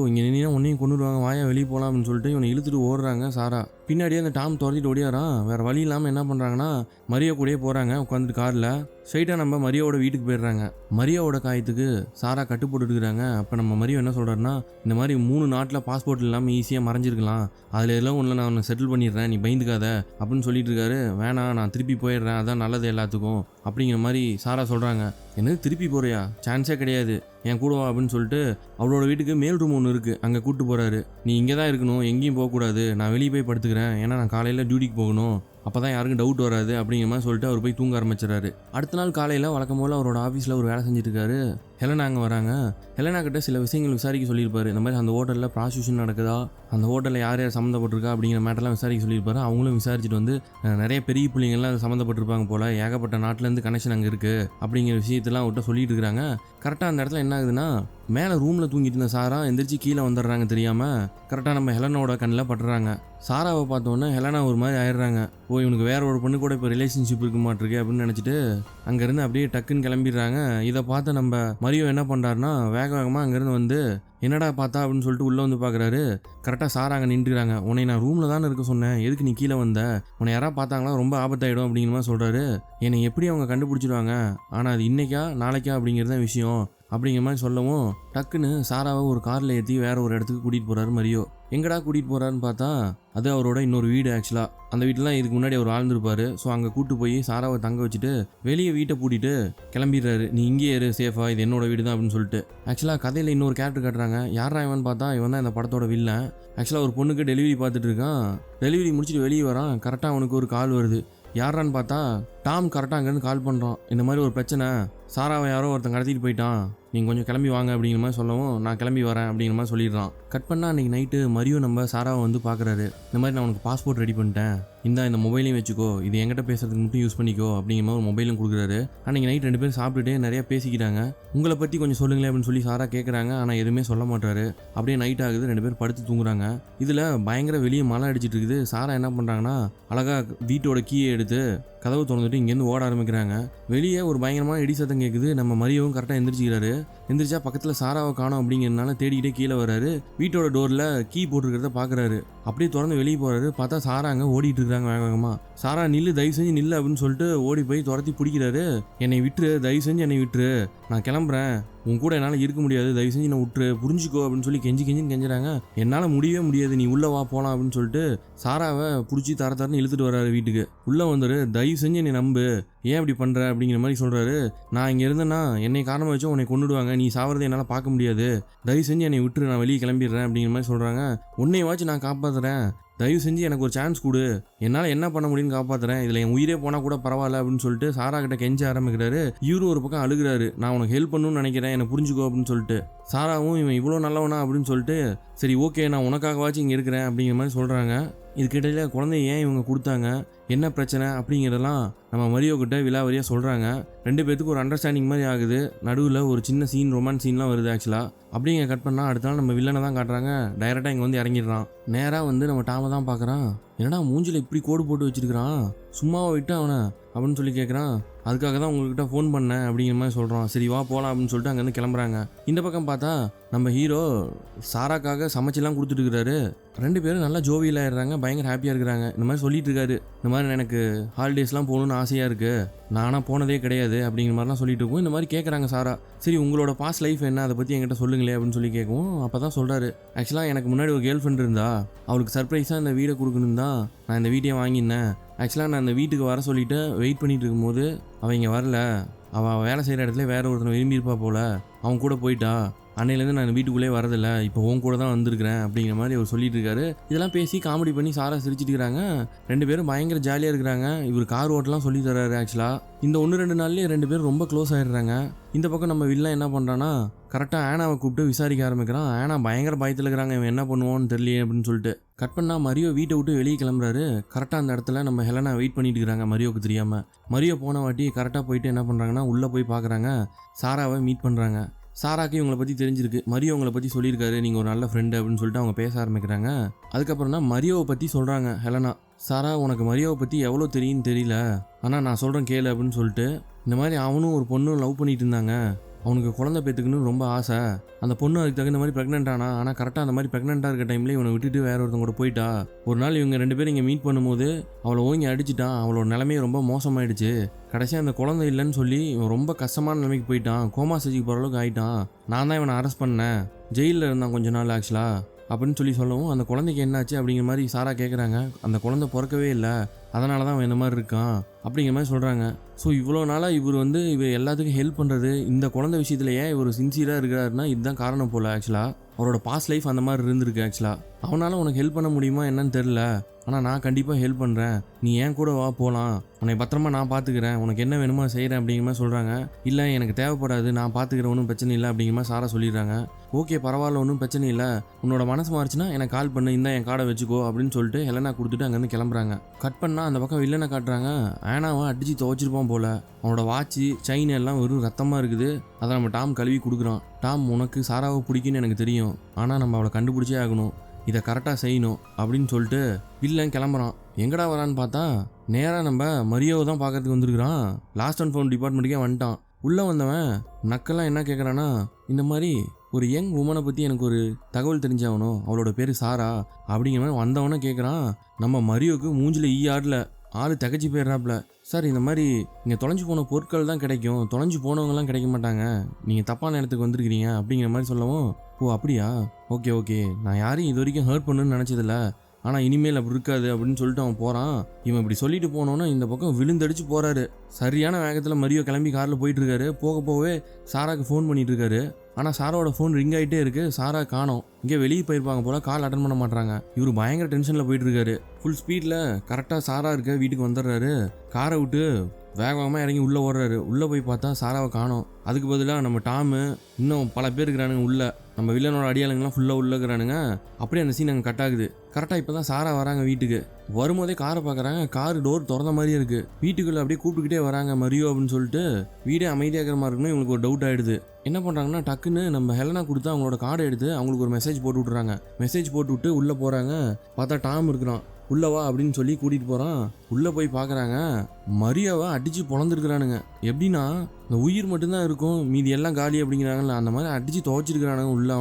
இங்கே நின்னா உன்னையும் கொண்டுடுவாங்க, வாயா வெளியே போகலாம் அப்படின்னு சொல்லிட்டு இவனை இழுத்துட்டு ஓடுறாங்க சாரா. பின்னாடியே அந்த டாம் துரத்திட்டு ஓடியாரான். வேறு வழி இல்லாமல் என்ன பண்ணுறாங்கன்னா மரியா கூடயே போகிறாங்க. உட்காந்துட்டு காரில் ஸ்ட்ரைட்டாக நம்ம மரியாவோட வீட்டுக்கு போயிடுறாங்க. மரியாவோட காயத்துக்கு சாரா கட்டு போட்டுருக்குறாங்க. அப்போ நம்ம மரியா என்ன சொல்கிறாருன்னா, இந்த மாதிரி 3 நாட்டில் பாஸ்போர்ட் இல்லாமல் ஈஸியாக மறைஞ்சிருக்கலாம், அதில் எல்லாம் ஒன்றில் நான் உன்னை செட்டில் பண்ணிடுறேன், நீ பயந்துக்காத அப்படின்னு சொல்லிட்டு இருக்காரு. வேணாம் நான் திருப்பி போயிடுறேன், அதான் நல்லது எல்லாத்துக்கும் அப்படிங்கிற மாதிரி சாரா சொல்கிறாங்க. என்னது திருப்பி போறியா, சான்ஸே கிடையாது, என் கூட வா அப்படின்னு சொல்லிட்டு அவளோட வீட்டுக்கு மேல் ரூம் ஒன்று இருக்குது, அங்கே கூப்பிட்டு போகிறாரு. நீ இங்கே தான் இருக்கணும், எங்கேயும் போகக்கூடாது, நான் வெளியே போய் படுத்துக்கிறேன், ஏன்னா நான் காலையில் டியூட்டிக்கு போகணும், அப்போ தான் யாருக்கும் டவுட் வராது அப்படிங்கிற மாதிரி சொல்லிட்டு அவர் போய் தூங்க ஆரம்பிச்சிடறாரு. அடுத்த நாள் காலையில் வழக்கம் போல் அவரோட ஆஃபீஸில் ஒரு வேலை செஞ்சுட்டு இருக்காரு. ஹெலனா அங்கே வராங்க. ஹெலனா கிட்ட சில விஷயங்கள் விசாரிக்க சொல்லியிருப்பாரு. இந்த மாதிரி அந்த ஹோட்டலில் ப்ராஸ்டியூஷன் நடக்குதா, அந்த ஹோட்டலில் யார் யார் சம்மந்தப்பட்டிருக்கா அப்படிங்கிற மேட்டர்லாம் விசாரிக்க சொல்லியிருப்பாரு. அவங்களும் விசாரிச்சுட்டு வந்து நிறைய பெரிய பிள்ளைங்கள்லாம் சம்மந்தப்பட்டிருப்பாங்க போல், ஏகப்பட்ட நாட்டிலேருந்து கனெக்ஷன் அங்கே இருக்குது அப்படிங்கிற விஷயத்தெல்லாம் அவர்கிட்ட சொல்லிட்டு இருக்கிறாங்க. கரெக்டாக அந்த இடத்துல என்ன ஆகுதுன்னா, மேலே ரூமில் தூங்கிட்டு இருந்த சாரா எந்திரிச்சு கீழே வந்துடுறாங்க தெரியாமல். கரெக்டாக நம்ம ஹெலனோட கண்ணில் பட்டுறாங்க. சாராவை பார்த்தோன்னே ஹெலனா ஒரு மாதிரி ஆயிடுறாங்க. ஓ இவனுக்கு வேற ஒரு பொண்ணு கூட இப்போ ரிலேஷன்ஷிப் இருக்க மாட்டிருக்கு அப்படின்னு நினச்சிட்டு அங்கேருந்து அப்படியே டக்குன்னு கிளம்பிடுறாங்க. இதை பார்த்து நம்ம மரியோ என்ன பண்ணுறாருன்னா, வேகமாக அங்கேருந்து வந்து என்னடா பார்த்தா அப்படின்னு சொல்லிட்டு உள்ளே வந்து பார்க்குறாரு. கரெக்டாக சாரா அங்கே நின்றுறாங்க. உன்னை நான் ரூமில் தானே இருக்க சொன்னேன், எதுக்கு நீ கீழே வந்த, உன்னை யாராவது பார்த்தாங்களா ரொம்ப ஆபத்தாயிடும் அப்படிங்கிற மாதிரி சொல்கிறாரு. என்னை எப்படி அவங்க கண்டுபிடிச்சிடுவாங்க, ஆனால் அது இன்னைக்கா நாளைக்கா அப்படிங்கிறது தான் விஷயம் அப்படிங்கிற மாதிரி சொல்லவும் டக்குன்னு சாராவை ஒரு காரில் ஏற்றி வேற ஒரு இடத்துக்கு கூட்டிகிட்டு போகிறாரு மரியோ. எங்கடா கூட்டிகிட்டு போகிறாருன்னு பார்த்தா அது அவரோட இன்னொரு வீடு. ஆக்சுவலாக அந்த வீட்டில் இதுக்கு முன்னாடி அவர் வாழ்ந்துருப்பார். ஸோ அங்கே கூப்பிட்டு போய் சாராவை தங்க வச்சுட்டு வெளியே வீட்டை பூட்டிட்டு கிளம்பிடுறாரு. நீ இங்கே இரு சேஃபா, இது என்னோட வீடு தான் அப்படின்னு சொல்லிட்டு. ஆக்சுவலாக கதையில் இன்னொரு கேரக்டர் காட்டுறாங்க. யாரா இவன் பார்த்தா இவன் தான் இந்த படத்தோட வில்லன். ஆக்சுவலாக ஒரு பொண்ணுக்கு டெலிவரி பார்த்துட்டு இருக்கான். டெலிவரி முடிச்சுட்டு வெளியே வரான். கரெக்டாக அவனுக்கு ஒரு கால் வருது. யாரான்னு பார்த்தா டாம் கரெக்டாக அங்கேருந்து கால் பண்ணுறான். இந்த மாதிரி ஒரு பிரச்சனை, சாராவை யாரோ ஒருத்தன் கடத்திட்டு போயிட்டான், நீங்கள் கொஞ்சம் கிளம்பி வாங்க அப்படிங்கிற மாதிரி சொல்லவும் நான் கிளம்பி வரேன் அப்படிங்கிற மாதிரி சொல்லிடுறான். கட் பண்ணால் அன்றைக்கி நைட்டு மரியோ நம்ம சாராவை வந்து பார்க்குறாரு. இந்த மாதிரி நான் உனக்கு பாஸ்போர்ட் ரெடி பண்ணிட்டேன், இந்த மொபைலையும் வச்சுக்கோ, இது என்கிட்ட பேசுறதுக்கு மட்டும் யூஸ் பண்ணிக்கோ அப்படிங்கிற மாதிரி ஒரு மொபைலும் கொடுக்குறாரு. அன்றைக்கி நைட் 2 பேரும் சாப்பிட்டுட்டு நிறையா பேசிக்கிட்டாங்க. உங்களை பற்றி கொஞ்சம் சொல்லுங்களேன் அப்படின்னு சொல்லி சாரா கேட்குறாங்க. ஆனால் எதுவுமே சொல்ல மாட்டாரு. அப்படியே நைட் ஆகுது. 2 பேர் படுத்து தூங்குறாங்க. இதில் பயங்கர வெளியே மழை அடிச்சிட்டு இருக்குது. சாரா என்ன பண்ணுறாங்கன்னா, அழகாக வீட்டோட கீயை எடுத்து கதவு திறந்துட்டு கொடுத்துட்டு இங்கேருந்து ஓட ஆரம்பிக்கிறாங்க. வெளியே ஒரு பயங்கரமான இடி சத்தம் கேட்குது. நம்ம மரியோவும் கரெக்டாக எந்திரிச்சிக்கிறாரு. எந்திரிச்சா பக்கத்தில் சாராவை காணோம் அப்படிங்கிறதுனால தேடிக்கிட்டே கீழே வராரு. வீட்டோட டோரில் கீ போட்டுருக்கிறத பார்க்குறாரு. அப்படியே திறந்து வெளியே போகிறாரு. பார்த்தா சாரா அங்கே ஓடிட்டு இருக்காங்க வேக வேகமாக. சாரா நில்லு, தயவு செஞ்சு நில்லு அப்படின்னு சொல்லிட்டு ஓடி போய் துரத்தி பிடிக்கிறாரு. என்னை விட்டுரு, தயவு செஞ்சு என்னை விட்டுரு, நான் கிளம்புறேன், உன் கூட என்னால் இருக்க முடியாது, தயவு செஞ்சு என்னை விட்டுரு, புரிஞ்சுக்கோ அப்படின்னு சொல்லி கெஞ்சின்னு கெஞ்சுறாங்க. என்னால் முடியவே முடியாது, நீ உள்ளே வா போகலாம் அப்படின்னு சொல்லிட்டு சாராவை பிடிச்சி தரன்னு இழுத்துட்டு வர்றாரு வீட்டுக்கு. உள்ளே வந்துரு, தயவு செஞ்சு என்னை நம்பு, ஏன் இப்படி பண்ணுற அப்படிங்கிற மாதிரி சொல்கிறாரு. நான் இங்கே இருந்தேன்னா என்னை காரணமாக வச்சு உன்னை கொண்டுடுவாங்க, நீ சாவறதை என்னால் பார்க்க முடியாது, தயவு செஞ்சு என்னை விட்டுரு, நான் வெளியே கிளம்பிடுறேன் அப்படிங்கிற மாதிரி சொல்கிறாங்க. உன்னையவாச்சும் நான் காப்பாற்றுறேன், தயவு செஞ்சு எனக்கு ஒரு சான்ஸ் கொடு, என்னால் என்ன பண்ண முடியும்னு காப்பாற்றுறேன், இதில் என் உயிரே போனால் கூட பரவாயில்ல அப்படின்னு சொல்லிட்டு சாரா கிட்ட கெஞ்ச ஆரம்பிக்கிறாரு. இவரும் ஒரு பக்கம் அழுகிறாரு. நான் உனக்கு ஹெல்ப் பண்ணணும்னு நினைக்கிறேன், என்னை புரிஞ்சுக்கோ அப்படின்னு சொல்லிட்டு. சாராவும் இவன் இவ்வளோ நல்லவனா அப்படின்னு சொல்லிட்டு சரி ஓகே நான் உனக்காகவாச்சும் இங்கே இருக்கிறேன் அப்படிங்கிற மாதிரி சொல்கிறாங்க. இதுக்கிடையில் குழந்தைய ஏன் இவங்க கொடுத்தாங்க, என்ன பிரச்சனை அப்படிங்கிறதெல்லாம் நம்ம மரியோ கிட்ட விலாவரியாக சொல்கிறாங்க. ரெண்டு பேத்துக்கு ஒரு அண்டர்ஸ்டாண்டிங் மாதிரி ஆகுது. நடுவில் ஒரு சின்ன சீன், ரொமான்ஸ் சீன்லாம் வருது ஆக்சுவலாக. அப்படிங்க கட் பண்ணால் அடுத்த நாள் நம்ம வில்லனை தான் காட்டுறாங்க. டைரெக்டாக இங்கே வந்து இறங்கிடுறான். நேராக வந்து நம்ம டாமை தான் பார்க்குறான். என்னடா மூஞ்சில் இப்படி கோடு போட்டு வச்சிருக்கிறான், சும்மாவை விட்டு அவனை அப்படின்னு சொல்லி கேட்குறான். அதுக்காக தான் உங்கள்கிட்ட ஃபோன் பண்ணேன் அப்படிங்கிற மாதிரி சொல்கிறான். சரி வா போகலாம் அப்படின்னு சொல்லிட்டு அங்கேருந்து கிளம்புறாங்க. இந்த பக்கம் பார்த்தா நம்ம ஹீரோ சாராக்காக சமைச்செல்லாம் கொடுத்துட்டு இருக்கிறாரு. ரெண்டு பேரும் நல்லா ஜோவியில் ஆயிடுறாங்க, பயங்கர ஹாப்பியாக இருக்கிறாங்க. இந்த மாதிரி சொல்லிட்டு இருக்காரு, இந்த மாதிரி எனக்கு ஹாலிடேஸ்லாம் போகணுன்னு ஆசையாக இருக்குது, நானாக போனதே கிடையாது அப்படிங்கிற மாதிரிலாம் சொல்லிட்டு இருக்கும். இந்த மாதிரி கேட்குறாங்க சாரா. சரி உங்களோட பாஸ்ட் லைஃப் என்ன, அதை பற்றி என்கிட்ட சொல்லுங்களே அப்படின்னு சொல்லி கேட்கும். அப்போ தான் சொல்கிறாரு, ஆக்சுவலாக எனக்கு முன்னாடி ஒரு கேர்ள் ஃப்ரெண்ட் இருந்தா, அவளுக்கு சர்ப்ரைஸாக இந்த வீடை கொடுக்கணும் தான் நான் இந்த வீட்டையே வாங்கினேன். ஆக்சுவலாக நான் இந்த வீட்டுக்கு வர சொல்லிவிட்டு வெயிட் பண்ணிகிட்டு இருக்கும்போது அவள் இங்கே வரல, அவள் வேலை செய்கிற இடத்துல வேறு ஒருத்தனை விரும்பியிருப்பா போல், அவன் கூட போயிட்டா, அன்னையிலேருந்து நான் வீட்டுக்குள்ளே வரதில்லை, இப்போ உன் கூட தான் வந்திருக்கிறேன் அப்படிங்கிற மாதிரி அவர் சொல்லிட்டு இருக்காரு. இதெல்லாம் பேசி காமெடி பண்ணி சாரா சிரிச்சிட்டு இருக்கிறாங்க. ரெண்டு பேரும் பயங்கர ஜாலியாக இருக்கிறாங்க. இவர் கார் ஓட்டலாம் சொல்லி தர்றாரு. ஆக்சுவலாக இந்த 1-2 நாள்லேயே ரெண்டு பேரும் ரொம்ப க்ளோஸ் ஆகிடுறாங்க. இந்த பக்கம் நம்ம வில்லன் என்ன பண்ணுறான்னா கரெக்டாக ஆனாவை கூப்பிட்டு விசாரிக்க ஆரம்பிக்கிறான். ஆனா பயங்கர பயத்தில் இருக்கிறாங்க, இவன் என்ன பண்ணுவோன்னு தெரியலையே அப்படின்னு சொல்லிட்டு. கட் பண்ணால் மரியோ வீட்டை விட்டு வெளியே கிளம்புறாரு. கரெக்டாக அந்த இடத்துல நம்ம ஹெலனா வெயிட் பண்ணிட்டு இருக்கிறாங்க மரியோவுக்கு தெரியாமல். மரியோ போன வாட்டி கரெக்டாக போயிட்டு என்ன பண்ணுறாங்கன்னா உள்ளே போய் பார்க்குறாங்க, சாராவை மீட் பண்ணுறாங்க. சாராக்கு இவங்களை பற்றி தெரிஞ்சிருக்கு, மரியோ உங்களை பற்றி சொல்லியிருக்காரு, நீங்கள் ஒரு நல்ல ஃப்ரெண்டு அப்படின்னு சொல்லிட்டு அவங்க பேச ஆரம்பிக்கிறாங்க. அதுக்கப்புறம் தான் மரியோவை பற்றி சொல்கிறாங்க ஹெலனா. சாரா உனக்கு மரியோவை பற்றி எவ்வளோ தெரியும்னு தெரியல, ஆனால் நான் சொல்கிறேன் கேளு அப்படின்னு சொல்லிட்டு. இந்த மாதிரி அவனும் ஒரு பொண்ணும் லவ் பண்ணிட்டு இருந்தாங்க, அவனுக்கு குழந்தை பேத்துக்குன்னு ரொம்ப ஆசை, அந்த பொண்ணு அதுக்கு தகுந்த மாதிரி ப்ரெக்னென்ட் ஆனா, ஆனால் கரெக்டாக அந்த மாதிரி ப்ரெக்னெண்ட்டாக இருக்க டைமில் இவனை விட்டுட்டு வேற ஒருத்தங்க கூட போயிட்டா. ஒரு நாள் இவங்க ரெண்டு பேரும் இங்கே மீட் பண்ணும்போது அவளை ஓங்கி அடிச்சிட்டான், அவளோட நிலைமையை ரொம்ப மோசமாயிடுச்சு. கடைசியாக அந்த குழந்தை இல்லைன்னு சொல்லி இவன் ரொம்ப கஷ்டமான நிலைமைக்கு போயிட்டான், கோமா ஸ்டேஜுக்கு போகிற அளவுக்கு ஆகிட்டான். நான் தான் இவனை அரெஸ்ட் பண்ணேன், ஜெயிலில் இருந்தான் கொஞ்ச நாள் ஆக்சுவலாக அப்படின்னு சொல்லவும், அந்த குழந்தைக்கு என்னாச்சு அப்படிங்கிற மாதிரி சாரா கேட்குறாங்க. அந்த குழந்தை பிறக்கவே இல்லை, அதனால தான் அவன் இந்த மாதிரி இருக்கான் அப்படிங்கிற மாதிரி சொல்கிறாங்க. ஸோ இவ்வளோ நாளாக இவர் எல்லாத்துக்கும் ஹெல்ப் பண்ணுறது, இந்த குழந்தை விஷயத்தில் ஏன் இவர் சின்சியராக இருக்கிறாருன்னா இதுதான் காரணம் போல். ஆக்சுவலாக அவரோட பாஸ்ட் லைஃப் அந்த மாதிரி இருந்திருக்கு. ஆக்சுவலாக அவனால் உனக்கு ஹெல்ப் பண்ண முடியுமா என்னன்னு தெரில, ஆனால் நான் கண்டிப்பாக ஹெல்ப் பண்ணுறேன், நீ ஏன் கூட வா போகலாம், உன்னை பத்திரமா நான் பார்த்துக்கிறேன், உனக்கு என்ன வேணுமோ செய்கிறேன் அப்படிங்கிற மாதிரி சொல்கிறாங்க. இல்லை எனக்கு தேவைப்படாது, நான் பார்த்துக்கிறேன், ஒன்றும் பிரச்சனை இல்லை அப்படிங்கிற மாதிரி சாரா சொல்லிடுறாங்க. ஓகே பரவாயில்ல, ஒன்றும் பிரச்சனை இல்லை, உன்னோட மனசு மாறிச்சுன்னா எனக்கு கால் பண்ணு, இந்த என் கார்டை வச்சுக்கோ அப்படின்னு சொல்லிட்டு ஹெலனா கொடுத்துட்டு அங்கேருந்து கிளம்புறாங்க. கட் பண்ணால் அந்த பக்கம் வில்லனை காட்டுறாங்க. ஆனாவை அடித்து துவச்சிருப்பான் போல், அவனோட வாட்சி செயின் எல்லாம் வெறும் ரத்தமாக இருக்குது. அதை நம்ம டாம் கழுவி கொடுக்குறான். டாம் உனக்கு சாராவை பிடிக்குன்னு எனக்கு தெரியும், ஆனால் நம்ம அவளை கண்டுபிடிச்சே ஆகணும், இதை கரெக்டாக செய்யணும் அப்படின்னு சொல்லிட்டு வில்லன் கிளம்புறான். எங்கடா வரான்னு பார்த்தா நேராக நம்ம மரியோவை தான் பார்க்கறதுக்கு வந்திருக்கிறான். லாஸ்ட் அண்ட் ஃபவுண்ட் டிபார்ட்மெண்ட்டுக்கே வந்துட்டான். உள்ளே வந்தவன் நக்கெல்லாம் என்ன கேட்குறான்னா, இந்த மாதிரி ஒரு யங் உமனை பற்றி எனக்கு ஒரு தகவல் தெரிஞ்சாகணும், அவளோட பேர் சாரா அப்படிங்கிற மாதிரி வந்தவனே கேட்குறான். நம்ம மரியோவுக்கு மூஞ்சில் ஆடல, ஆள் தகச்சி போயிடுறாப்புல. சார் இந்த மாதிரி இங்கே தொலைஞ்சு போன பொருட்கள் தான் கிடைக்கும், தொலைஞ்சு போனவங்கலாம் கிடைக்க மாட்டாங்க, நீங்கள் தப்பான இடத்துக்கு வந்திருக்கிறீங்க அப்படிங்கிற மாதிரி சொல்லவும், ஓ அப்படியா, ஓகே ஓகே, நான் யாரையும் இது வரைக்கும் ஹர்ட் பண்ணுன்னு நினச்சதில்ல, ஆனால் இனிமேல் அப்படி இருக்காது அப்படின்னு சொல்லிட்டு அவன் போகிறான். இவன் இப்படி சொல்லிட்டு போனோன்னா இந்த பக்கம் விழுந்தடிச்சு போகிறாரு. சரியான வேகத்தில் மரியோ கிளம்பி காரில் போயிட்டுருக்காரு. போகவே சாராக்கு ஃபோன் பண்ணிட்டு இருக்காரு. ஆனால் சாராவோட ஃபோன் ரிங் ஆகிட்டே இருக்குது, சாரா காணோம், இங்கே வெளியே போயிருப்பாங்க போல், கால் அட்டன் பண்ண மாட்டாங்க. இவர் பயங்கர டென்ஷனில் போயிட்டுருக்காரு. ஃபுல் ஸ்பீடில் கரெக்டாக சாரா இருக்க வீட்டுக்கு வந்துடுறாரு. காரை விட்டு வேகமாக இறங்கி உள்ளே ஓடுறாரு. உள்ளே போய் பார்த்தா சாராவை காணோம். அதுக்கு பதிலாக நம்ம டாமு இன்னும் பல பேர் இருக்கிறானுங்க உள்ளே, நம்ம வில்லனோட அடியாளுங்கெல்லாம் ஃபுல்லாக உள்ளே இருக்கிறானுங்க. அப்படியே அந்த சீன் அங்கே கட் ஆகுது. கரெக்டாக இப்போ தான் சாரா வராங்க வீட்டுக்கு. வரும்போதே காரை பார்க்குறாங்க, கார் டோர் திறந்த மாதிரியே இருக்குது. வீட்டுக்குள்ளே அப்படியே கூப்பிட்டுக்கிட்டே வராங்க மரியோ அப்படின்னு சொல்லிட்டு. வீடே அமைதியாகிற மாதிரி இருக்குன்னு இவங்களுக்கு ஒரு டவுட் ஆகிடுது. என்ன பண்ணுறாங்கன்னா டக்குன்னு நம்ம ஹெலனா கொடுத்து அவங்களோட கார்டை எடுத்து அவங்களுக்கு ஒரு மெசேஜ் போட்டு விட்றாங்க. மெசேஜ் போட்டு விட்டு உள்ளே போகிறாங்க. பார்த்தா டாம் இருக்கிறான். உள்ளவா அப்படின்னு சொல்லி கூட்டிகிட்டு போகிறான். உள்ளே போய் பார்க்குறாங்க, மரியாவை அடித்து பொழந்துருக்குறானுங்க. எப்படின்னா இந்த உயிர் மட்டும்தான் இருக்கும், மீதி எல்லாம் காலி அப்படிங்கிறாங்கல்ல, அந்த மாதிரி அடித்து துவைச்சிருக்கிறானுங்க உள்ள.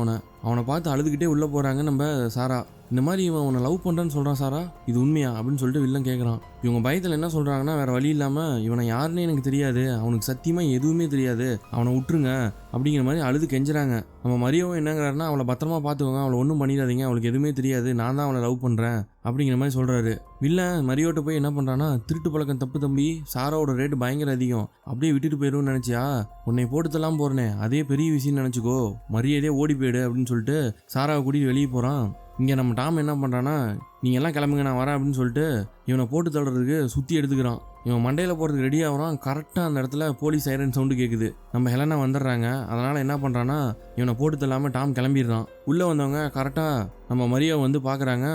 அவனை பார்த்து அழுதுகிட்டே உள்ளே போகிறாங்க நம்ம சாரா. இந்த மாதிரி இவன் அவனை லவ் பண்ணுறான்னு சொல்கிறான் சாரா, இது உண்மையா அப்படின்னு சொல்லிட்டு வில்லன் கேட்குறான். இவங்க பயத்தில் என்ன சொல்கிறாங்கன்னா, வேறு வழி இல்லாமல் இவனை யாருன்னு எனக்கு தெரியாது, அவனுக்கு சத்தியமாக எதுவுமே தெரியாது, அவனை விட்டுருங்க அப்படிங்கிற மாதிரி அழுது கெஞ்சுறாங்க. நம்ம மரியாவும் என்னங்கிறாருன்னா, அவளை பத்திரமா பார்த்துக்கோங்க, அவளை ஒன்றும் பண்ணிடாதீங்க, அவளுக்கு எதுவுமே தெரியாது, நான் தான் அவளை லவ் பண்ணுறேன் அப்படிங்கிற மாதிரி சொல்கிறாரு. வில்லன் மரியோட்ட போய் என்ன பண்ணுறான்னா, திருட்டு பழக்கம் தப்பு தம்பி, சாராவோட ரேட்டு பயங்கர அதிகம், அப்படியே விட்டுட்டு போயிடும்னு நினச்சியா, உன்னை போட்டுத்தெல்லாம் போகிறனே அதே பெரிய விஷயம்னு நினச்சிக்கோ, மரியாதையே ஓடி போயிடு அப்படின்னு சொல்லிட்டு சாராவை கூட்டிகிட்டு வெளியே போகிறான். இங்கே நம்ம டாம் என்ன பண்ணுறான்னா, நீங்கள் எல்லாம் கிளம்புங்க நான் வரேன் அப்படின்னு சொல்லிட்டு இவனை போட்டு தள்ளுறதுக்கு சுற்றி எடுத்துக்கிறான். இவன் மண்டையில் போகிறதுக்கு ரெடி ஆகிறான். கரெக்டாக அந்த இடத்துல போலீஸ் சைரன் சவுண்டு கேட்குது. நம்ம ஹெலனா வந்துடுறாங்க. அதனால் என்ன பண்ணுறான்னா, இவனை போட்டு தள்ளாமல் டாம் கிளம்பிடுறான். உள்ளே வந்தவங்க கரெக்டாக நம்ம மரியாவை வந்து பார்க்குறாங்க.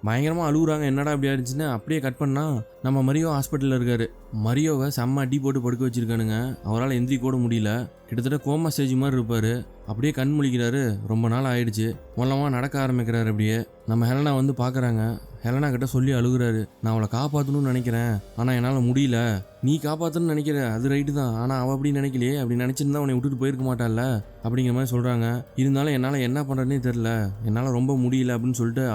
பயங்கரமாக அழுகுறாங்க. என்னடா அப்படி ஆயிடுச்சுன்னு அப்படியே கட் பண்ணால் நம்ம மரியோ ஹாஸ்பிட்டலில் இருக்காரு. மரியோவை செம்ம அடி போட்டு படுக்க வச்சுருக்கானுங்க. அவரால் எந்திரிக்க கூட முடியல. கிட்டத்தட்ட கோமா ஸ்டேஜ் மாதிரி இருப்பார். அப்படியே கண் முழிக்கிறாரு. ரொம்ப நாள் ஆயிடுச்சு. மூலமாக நடக்க ஆரம்பிக்கிறாரு. அப்படியே நம்ம ஹெலனா வந்து பார்க்குறாங்க. ஹெலனா கிட்ட சொல்லி அழுகுறாரு. நான் அவளை காப்பாற்றணும்னு நினைக்கிறேன், ஆனால் என்னால் முடியல. நீ காப்பாற்றணும்னு நினைக்கிற, அது ரைட்டு தான், ஆனால் அவள் அப்படி நினைக்கலையே, அப்படி நினச்சிருந்தா அவனை விட்டுட்டு போயிருக்க மாட்டாள்ல அப்படிங்கிற மாதிரி சொல்கிறாங்க. இருந்தாலும் என்னால் என்ன பண்ணுறதுனே தெரில, என்னால் ரொம்ப முடியல அப்படின்னு சொல்லிட்டு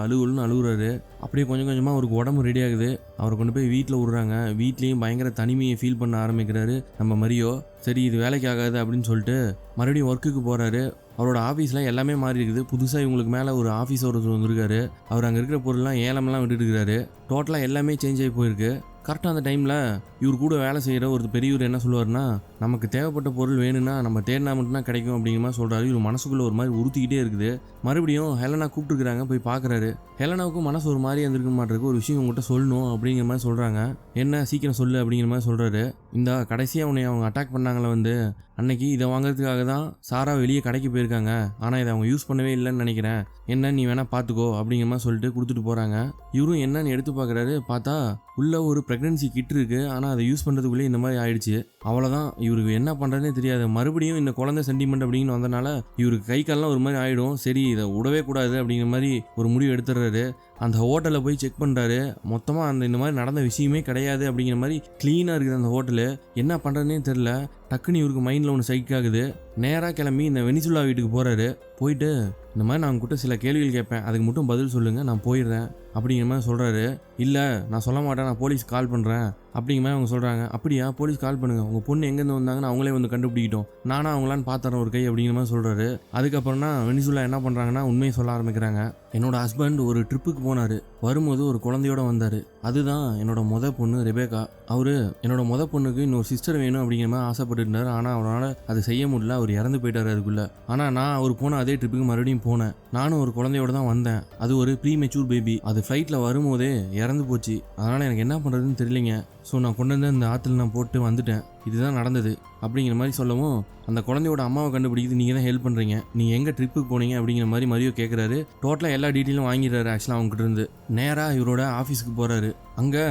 அழுகுறாரு. அப்படியே கொஞ்சம் கொஞ்சமாக அவருக்கு உடம்பு ரெடி ஆகுது. அவரை கொண்டு போய் வீட்டில் விடுறாங்க. வீட்லேயும் பயங்கர தனிமையை ஃபீல் பண்ண ஆரம்பிக்கிறாரு நம்ம மரியோ. சரி இது வேலைக்கு ஆகாது அப்படின்னு சொல்லிட்டு மறுபடியும் ஒர்க்குக்கு போகிறாரு. அவரோட ஆஃபீஸில் எல்லாமே மாறி இருக்குது. புதுசாக இவங்களுக்கு மேலே ஒரு ஆஃபீஸர் வந்துருக்காரு. அவர் அங்கே இருக்கிற பொருள்லாம் ஏலமெல்லாம் விட்டுட்டு இருக்கிறாரு. டோட்டலாக எல்லாமே சேஞ்ச் ஆகி போயிருக்கு. கரெக்டாக அந்த டைமில் இவர் கூட வேலை செய்கிற ஒரு பெரியவர் என்ன சொல்லுவார்னா, நமக்கு தேவைப்பட்ட பொருள் வேணும்னா நம்ம தேடினா மட்டும்தான் கிடைக்கும் அப்படிங்கிற மாதிரி சொல்கிறாரு. இவர் மனசுக்குள்ளே ஒரு மாதிரி உறுத்திக்கிட்டே இருக்குது. மறுபடியும் ஹெலனா கூப்பிட்டுருக்குறாங்க. போய் பார்க்குறாரு. ஹெலனாவுக்கும் மனசு ஒரு மாதிரி இருந்திருக்க மாட்டிருக்கு. ஒரு விஷயம் உங்கள்கிட்ட சொல்லணும் அப்படிங்கிற மாதிரி சொல்கிறாங்க. என்ன சீக்கிரம் சொல்லு அப்படிங்கிற மாதிரி சொல்கிறாரு. இந்த கடைசியாக உன்னை அவங்க அட்டாக் பண்ணாங்களே வந்து அன்னைக்கு, இதை வாங்குறதுக்காக தான் சாரா வெளியே கடைக்கு போயிருக்காங்க, ஆனால் இதை அவங்க யூஸ் பண்ணவே இல்லைன்னு நினைக்கிறேன், என்ன நீ வேணால் பார்த்துக்கோ அப்படிங்கிற மாதிரி சொல்லிட்டு கொடுத்துட்டு போகிறாங்க. இவரும் என்னன்னு எடுத்து பார்க்குறாரு. பார்த்தா உள்ள ஒரு ப்ரெக்னன்சி கிட் இருக்குது. ஆனால் அதை யூஸ் பண்ணுறதுக்குள்ளே இந்த மாதிரி ஆயிடுச்சு. அவ்வளோதான், இவருக்கு என்ன பண்ணுறதுனே தெரியாது. மறுபடியும் இந்த குழந்தை சென்டிமெண்ட் அப்படின்னு வந்தனால இவருக்கு கை கால்லாம் ஒரு மாதிரி ஆகிடும். சரி இதை விடவே கூடாது அப்படிங்கிற மாதிரி ஒரு முடிவு எடுத்துடுறாரு. அந்த ஹோட்டலில் போய் செக் பண்ணுறாரு. மொத்தமாக இந்த மாதிரி நடந்த விஷயமே கிடையாது அப்படிங்கிற மாதிரி க்ளீனாக இருக்குது அந்த ஹோட்டலு. என்ன பண்ணுறதுனே தெரில. டக்குன்னு இவருக்கு மைண்டில் ஒன்று ஸ்ட்ரைக் ஆகுது. நேராக கிளம்பி இந்த வெனிசுலா வீட்டுக்கு போகிறாரு. போயிட்டு இந்த மாதிரி நான் உங்ககிட்ட சில கேள்விகள் கேட்பேன், அதுக்கு மட்டும் பதில் சொல்லுங்கள், நான் போயிடுறேன் அப்படிங்கிற மாதிரி சொல்கிறாரு. இல்லை நான் சொல்ல மாட்டேன், நான் போலீஸ் கால் பண்ணுறேன் அப்படிங்கிற மாதிரி அவங்க சொல்கிறாங்க. அப்படியா, போலீஸ் கால் பண்ணுங்கள், உங்கள் பொண்ணு எங்கேருந்து வந்தாங்கன்னு அவங்களே வந்து கண்டுபிடிக்கிட்டோம், நானும் அவங்களான்னு பார்த்துறேன் ஒரு கை அப்படிங்கிற மாதிரி சொல்கிறாரு. அதுக்கப்புறம் தான் வெனிசுலா என்ன பண்ணுறாங்கன்னா உண்மையை சொல்ல ஆரம்பிக்கிறாங்க. என்னோட ஹஸ்பண்ட் ஒரு ட்ரிப்புக்கு போனார். வரும்போது ஒரு குழந்தையோட வந்தார். அதுதான் என்னோட பொண்ணு ரெபேக்கா. அவர் என்னோட பொண்ணுக்கு இன்னொரு சிஸ்டர் வேணும் அப்படிங்கிற மாதிரி ஆசைப்பட்டு இருந்தார். ஆனால் அவரால் அது செய்ய முடியல. அவர் இறந்து போயிட்டார் அதுக்குள்ளே. ஆனால் நான் அவர் போன அதே ட்ரிப்புக்கு மறுபடியும் போனேன். நானும் ஒரு குழந்தையோட தான் வந்தேன். அது ஒரு ப்ரீமெச்சூர் பேபி. அது ஃப்ளைட்டில் வரும்போதே இறந்து போச்சு. அதனால் எனக்கு என்ன பண்ணுறதுன்னு தெரியலைங்க. ஸோ நான் கொண்டு வந்து அந்த ஆற்றுல நான் போட்டு வந்துட்டேன். இதுதான் நடந்தது அப்படிங்கிற மாதிரி சொல்லவும், அந்த குழந்தையோட அம்மாவை கண்டுபிடிக்கிறது நீங்கள் தான் ஹெல்ப் பண்ணுறீங்க, நீங்கள் எங்கே ட்ரிப்புக்கு போனீங்க அப்படிங்கிற மாதிரி மரியோ கேட்குறாரு. டோட்டலாக எல்லா டீட்டெயிலும் வாங்கிடுறாரு. ஆக்சுவலாக அவங்ககிட்ட இருந்து நேராக இவரோட ஆஃபீஸுக்கு போகிறாரு. அங்கே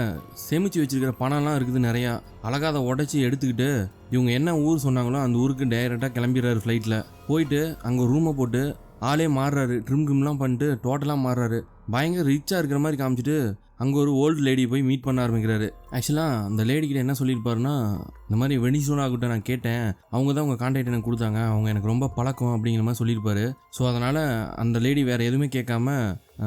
சேமித்து வச்சுருக்கிற பணம்லாம் இருக்குது நிறையா. அழகாக அதை உடச்சி எடுத்துக்கிட்டு இவங்க என்ன ஊர் சொன்னாங்களோ அந்த ஊருக்கு டைரெக்டாக கிளம்பிடுறாரு ஃப்ளைட்டில். போயிட்டு அங்கே ரூமை போட்டு ஆளே மாறுறாரு. ட்ரிம்லாம் பண்ணிட்டு டோட்டலாக மாறுறாரு. பயங்கர ரிச்சாக இருக்கிற மாதிரி காமிச்சிட்டு அங்கே ஒரு ஓல்டு லேடியை போய் மீட் பண்ண ஆரம்பிக்கிறாரு. ஆக்சுவலாக அந்த லேடிக்கிட்ட என்ன சொல்லியிருப்பாருன்னா, இந்த மாதிரி வெனிசுலாக்கிட்ட நான் கேட்டேன், அவங்க தான் உங்கள் கான்டாக்ட் எனக்கு கொடுத்தாங்க, அவங்க எனக்கு ரொம்ப பழக்கம் அப்படிங்கிற மாதிரி சொல்லியிருப்பாரு. ஸோ அதனால் அந்த லேடி வேறு எதுவுமே கேட்காம